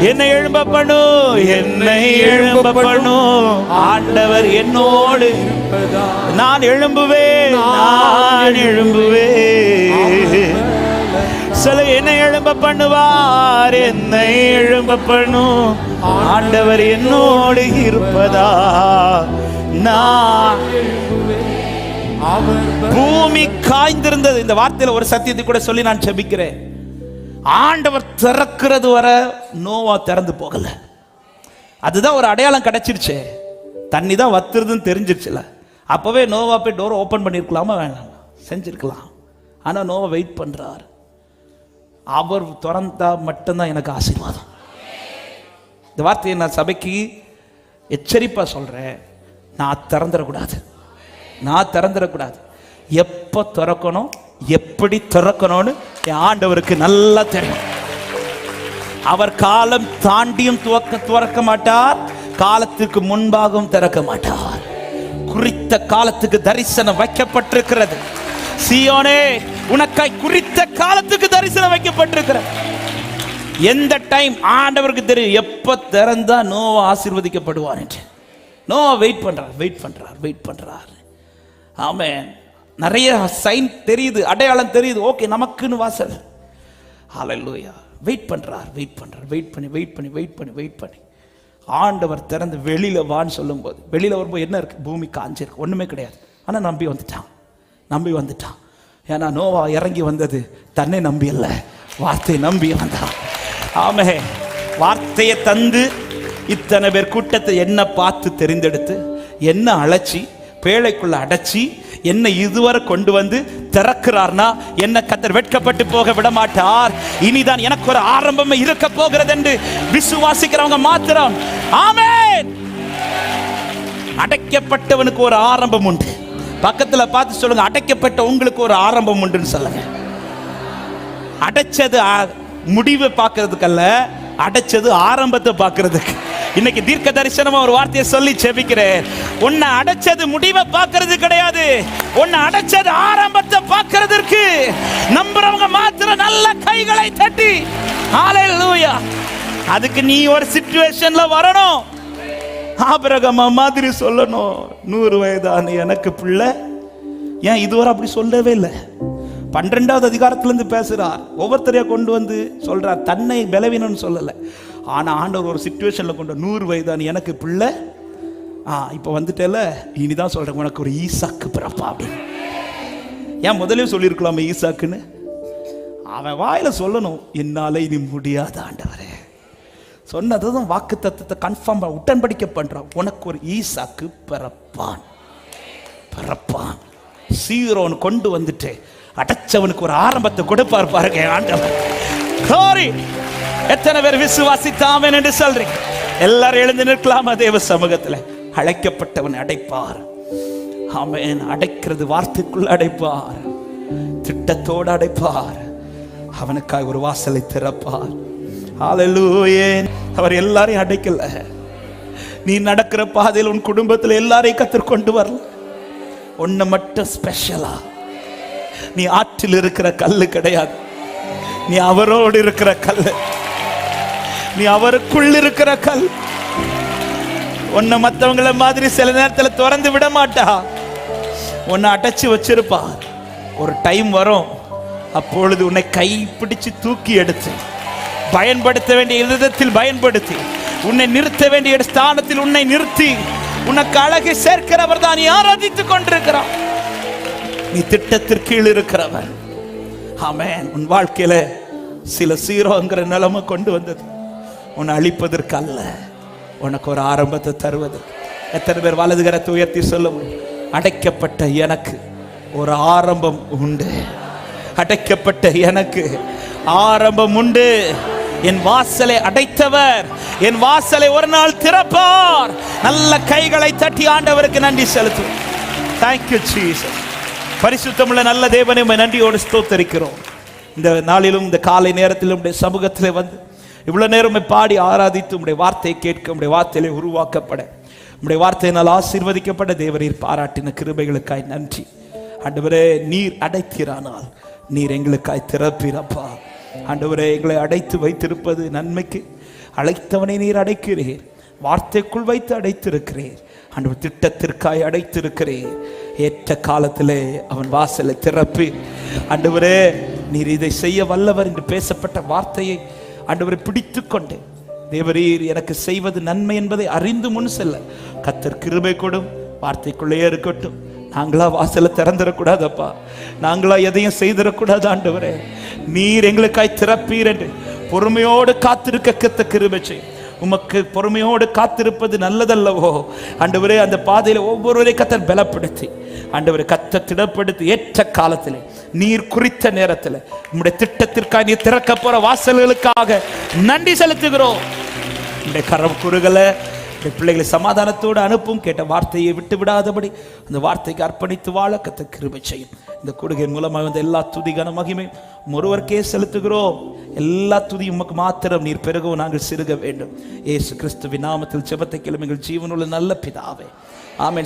என்னை எழும்ப பண்ணும், என்னை எழும்ப பண்ணும் ஆண்டவர் என்னோடு. நான் எழும்புவேன், நான் எழும்புவேன். சில என்னை எழும்ப பண்ணுவார், என்னை எழும்ப பண்ணும் ஆண்டவர் என்னோடு இருப்பதா. நான் பூமி காய்ந்திருந்தது. இந்த வார்த்தையில ஒரு சத்தியத்தை கூட சொல்லி நான் ஜெபிக்கிறேன். ஆண்டவர் திறக்கிறது வர நோவா திறந்து போகல. அதுதான் ஒரு அடையாளம் கிடைச்சிருச்சு. தண்ணி தான் வத்துறதுன்னு தெரிஞ்சிருச்சுல. அப்பவே நோவா போய் டோர் ஓபன் பண்ணிருக்கலாமா? வேணாம், செஞ்சிருக்கலாம். ஆனா நோவா வெயிட் பண்றார். அவர் திறந்தா மட்டும்தான் எனக்கு ஆசீர்வாதம். இந்த வார்த்தையை நான் சபைக்கு எச்சரிப்பா சொல்றேன். நான் திறந்துடக்கூடாது, நான் திறந்துடக்கூடாது. எப்போ திறக்கணும், எப்படி திறக்கணும்னு என் ஆண்டவருக்கு நல்லா தெரியும். அவர் காலம் தாண்டியும் துறக்க மாட்டார், காலத்துக்கு முன்பாகவும் திறக்க மாட்டார். குறித்த காலத்துக்கு தரிசனம் வைக்கப்பட்டிருக்கிறது. சீயோனே, உனக்காய் குறித்த காலத்துக்கு தரிசனம் வைக்கப்பட்டிருக்கிறது. எந்த டைம் ஆண்டவருக்கு தெரியும், எப்ப திறந்தா நோவா ஆசீர்வதிக்கப்படுவார் என்று. நோவா வெயிட் பண்றார். ஆமென். நிறைய சைன் தெரியுது, அடையாளம் தெரியுது. ஓகே, நமக்குன்னு வாசல். ஹல்லேலூயா. வெயிட் பண்ணி ஆண்டவர் திறந்து வெளியில வான்னு சொல்லும்போது, வெளியில வரும்போது என்ன இருக்கு? பூமி காஞ்சிருக்கு, ஒண்ணுமே கிடையாது. ஆனா நம்பி வந்துட்டான். ஏன்னா நோவா இறங்கி வந்தது தன்னை நம்பி அல்ல, வார்த்தையை நம்பி வந்தான். ஆமே, வார்த்தையை தந்து இத்தனை பேர் கூட்டத்தை என்ன பார்த்து தெரிந்தெடுத்து, என்ன அழைச்சி பேழைக்குள்ள அடைச்சி, என்ன இதுவரை கொண்டு வந்து திறக்கிறார்னா, என்ன கர்த்தர் வெட்கப்பட்டு போக விட மாட்டார். இனிதான் எனக்கு ஒரு ஆரம்பம் இருக்க போகிறது என்று விசுவாசிக்கிறவங்க மாத்திரம் ஆமென். அடைக்கப்பட்டவனுக்கு ஒரு ஆரம்பம் உண்டு. பக்கத்துல பார்த்து சொல்லுங்க, அடைக்கப்பட்ட உங்களுக்கு ஒரு ஆரம்பம் உண்டுன்னு சொல்லுங்க. அடைச்சது முடிவை பார்க்கறதுக்கல்ல, அடைச்சது ஆரம்பத்தை பார்க்கறதுக்கு. இன்னைக்கு தீர்க்க தரிசனமா ஒரு வார்த்தையை சொல்லி ஜெபிக்கிறேன். உன்னை அடைச்சது முடிவை பார்க்கிறது கிடையாது, உன்னை அடைச்சது ஆரம்பத்தை பார்க்கிறதுக்கு. நம்புறவங்க மாத்திரம் நல்ல கைகளை தட்டி ஹல்லேலூயா. அதுக்கு நீ ஒரு சிச்சுவேஷன்ல வரணும். ஆபிரகாம் மாதிரி சொல்லணும், 100 வயதான எனக்கு பிள்ளை. ஏன் இதுவரை அப்படி சொல்லவே இல்லை? 12வது அதிகாரத்திலிருந்து பேசுறார். ஒவ்வொருத்தரையா கொண்டு வந்து சொல்றார். தன்னை பலவீனம்னு சொல்லலை. ஆனா ஆண்டவர் ஒரு சிச்சுவேஷன்ல கொண்டு 100 வயதான எனக்கு பிள்ளை. இப்ப வந்துட்டேல, இனிதான் சொல்றேன், உனக்கு ஒரு ஈசாக்கு பிறப்பா அப்படின்னு. ஏன் முதலே சொல்லியிருக்கலாமே ஈசாக்குன்னு? அவன் வாயில சொல்லணும், என்னால இனி முடியாத ஆண்டவரே. சொன்னதும் வாக்கு தத்துவத்தை கன்ஃபார்ம் உடன்படிக்க பண்றான். உனக்கு ஒரு ஈசாக்கு பிறப்பான். சீரோன் கொண்டு வந்துட்டு அடைச்சவனுக்கு ஒரு ஆரம்பத்தை கொடுப்பார் பாருங்க ஆண்டவர். glory. எத்தனை பேர் விசுவாசித்தாமன் என்று சொல்றீங்க? எல்லாரும் எழுந்து நிற்கலாமா? தேவ சமூகத்தில் அழைக்கப்பட்டவன் அடைப்பார். ஆமென். அடைக்கிறது வார்த்தைக்குள்ள அடைப்பார், திட்டத்தோடு அடைப்பார். அவனுக்காய் ஒரு வாசலை திறப்பார். ஹல்லேலூயா. அவர் எல்லாரையும் அடைக்கல. நீ நடக்கிற பாதையில் உன் குடும்பத்தில் எல்லாரையும் கர்த்தர் கொண்டு வரல. ஒன்னு மட்டும் ஸ்பெஷலா, நீ ஆற்றில் இருக்கிற கல்லு கிடையாது, நீ அவரோடு இருக்கிற கல்லு, நீ அவருக்குள் இருக்கிற கல். உன்னை மற்றவங்கள மாதிரி சில நேரத்தில் திறந்து விட மாட்டா, உன்னை அடைச்சு வச்சிருப்பா. ஒரு டைம் வரும், அப்பொழுது உன்னை கை பிடிச்சு தூக்கி எடுத்து பயன்படுத்த வேண்டிய விதத்தில் பயன்படுத்தி, உன்னை நிறுத்த வேண்டிய ஸ்தானத்தில் உன்னை நிறுத்தி, உனக்கு அழகை சேர்க்கிறவர் தான் நீ ஆராதித்துக் கொண்டிருக்கிறான். நீ திட்டத்திற்கு கீழ் இருக்கிறவன். ஆமென். உன் வாழ்க்கையில சில சீரோங்கிற நிலைமை கொண்டு வந்தது உன்னை அழிப்பதற்கு அல்ல, உனக்கு ஒரு ஆரம்பத்தை தருவதற்கு. எத்தனை பேர் வலது கரத்தை உயர்த்தி சொல்லுவோம், அடைக்கப்பட்ட எனக்கு ஒரு ஆரம்பம் உண்டு. அடைக்கப்பட்ட எனக்கு ஆரம்பம் உண்டு. என் வாசலை அடைத்தவர் என் வாசலை ஒரு நாள் திறப்பார். நல்ல கைகளை தட்டி ஆண்டவருக்கு நன்றி செலுத்துவோம். Thank you Jesus. பரிசுத்தமுள்ள நல்ல தேவனே, நன்றியோடு ஸ்தோத்தரிக்கிறோம். இந்த நாளிலும் இந்த காலை நேரத்திலும் உடைய சமூகத்திலே வந்து இவ்வளவு நேரமே பாடி ஆராதித்து உடைய வார்த்தையை கேட்க உடைய வார்த்தையிலே உருவாக்கப்பட உடைய வார்த்தையினால் ஆசீர்வதிக்கப்பட தேவரீர் பாராட்டின கிருபைகளுக்காய் நன்றி. ஆண்டவரே, நீர் அடைக்கிறானால் நீர் எங்களுக்காய் திறப்பீரப்பா. ஆண்டவரே, எங்களை அடைத்து வைத்திருப்பது நன்மைக்கு. அழைத்தவனை நீர் அடைக்கிறீர், வார்த்தைக்குள் வைத்து அடைத்திருக்கிறீர். ஆண்டவர் திட்டத்திற்காய் அடைத்திருக்கிறீர். ஏற்ற காலத்திலே அவன் வாசலை திறப்பு. ஆண்டவரே, நீர் இதை செய்ய வல்லவர் என்று பேசப்பட்ட வார்த்தையை ஆண்டவரை பிடித்து கொண்டு தேவரீர் எனக்கு செய்வது நன்மை என்பதை அறிந்து முன் செல்ல கர்த்தர் கிருபை கொடும். வார்த்தைக்குள்ளே இருக்கட்டும். நாங்களா வாசலை திறந்துடக்கூடாதப்பா, நாங்களா எதையும் செய்திடக்கூடாது. ஆண்டவரே, நீர் எங்களுக்காய் திறப்பீர் என்று பொறுமையோடு காத்திருக்க கர்த்தர் கிருபை செய்யும். உமக்கு பொறுமையோடு காத்திருப்பது நல்லதல்லவோ. ஆண்டவரே, அந்த பாதையில ஒவ்வொருவரை கர்த்தர் பலப்படுத்தி ஆண்டவரை கர்த்தர் திடப்படுத்தி ஏற்ற காலத்திலே நீர் குறித்த நேரத்தில் உம்முடைய திட்டத்திற்காக நீர் திறக்க போற வாசல்களுக்காக நன்றி செலுத்துகிறோம். இந்த கரம் குறுகல பிள்ளைகளை சமாதானத்தோடு அனுப்பும். கேட்ட வார்த்தையை விட்டு விடாதபடி அந்த வார்த்தைக்கு அர்ப்பணித்து வாழ கர்த்தர் கிருபை செய்யும். இந்த கொடுகையின் மூலமாக வந்த எல்லா துதி கன மகிமை ஒருவருக்கே செலுத்துகிறோம். எல்லா துதியும் உமக்கு மாத்திரம் நீர் பெருகவும் நாங்கள் சிறுக வேண்டும். இயேசு கிறிஸ்துவின் நாமத்தில் ஜெபத்தை கேளும் எங்கள் ஜீவனுள்ள நல்ல பிதாவே, ஆமென்.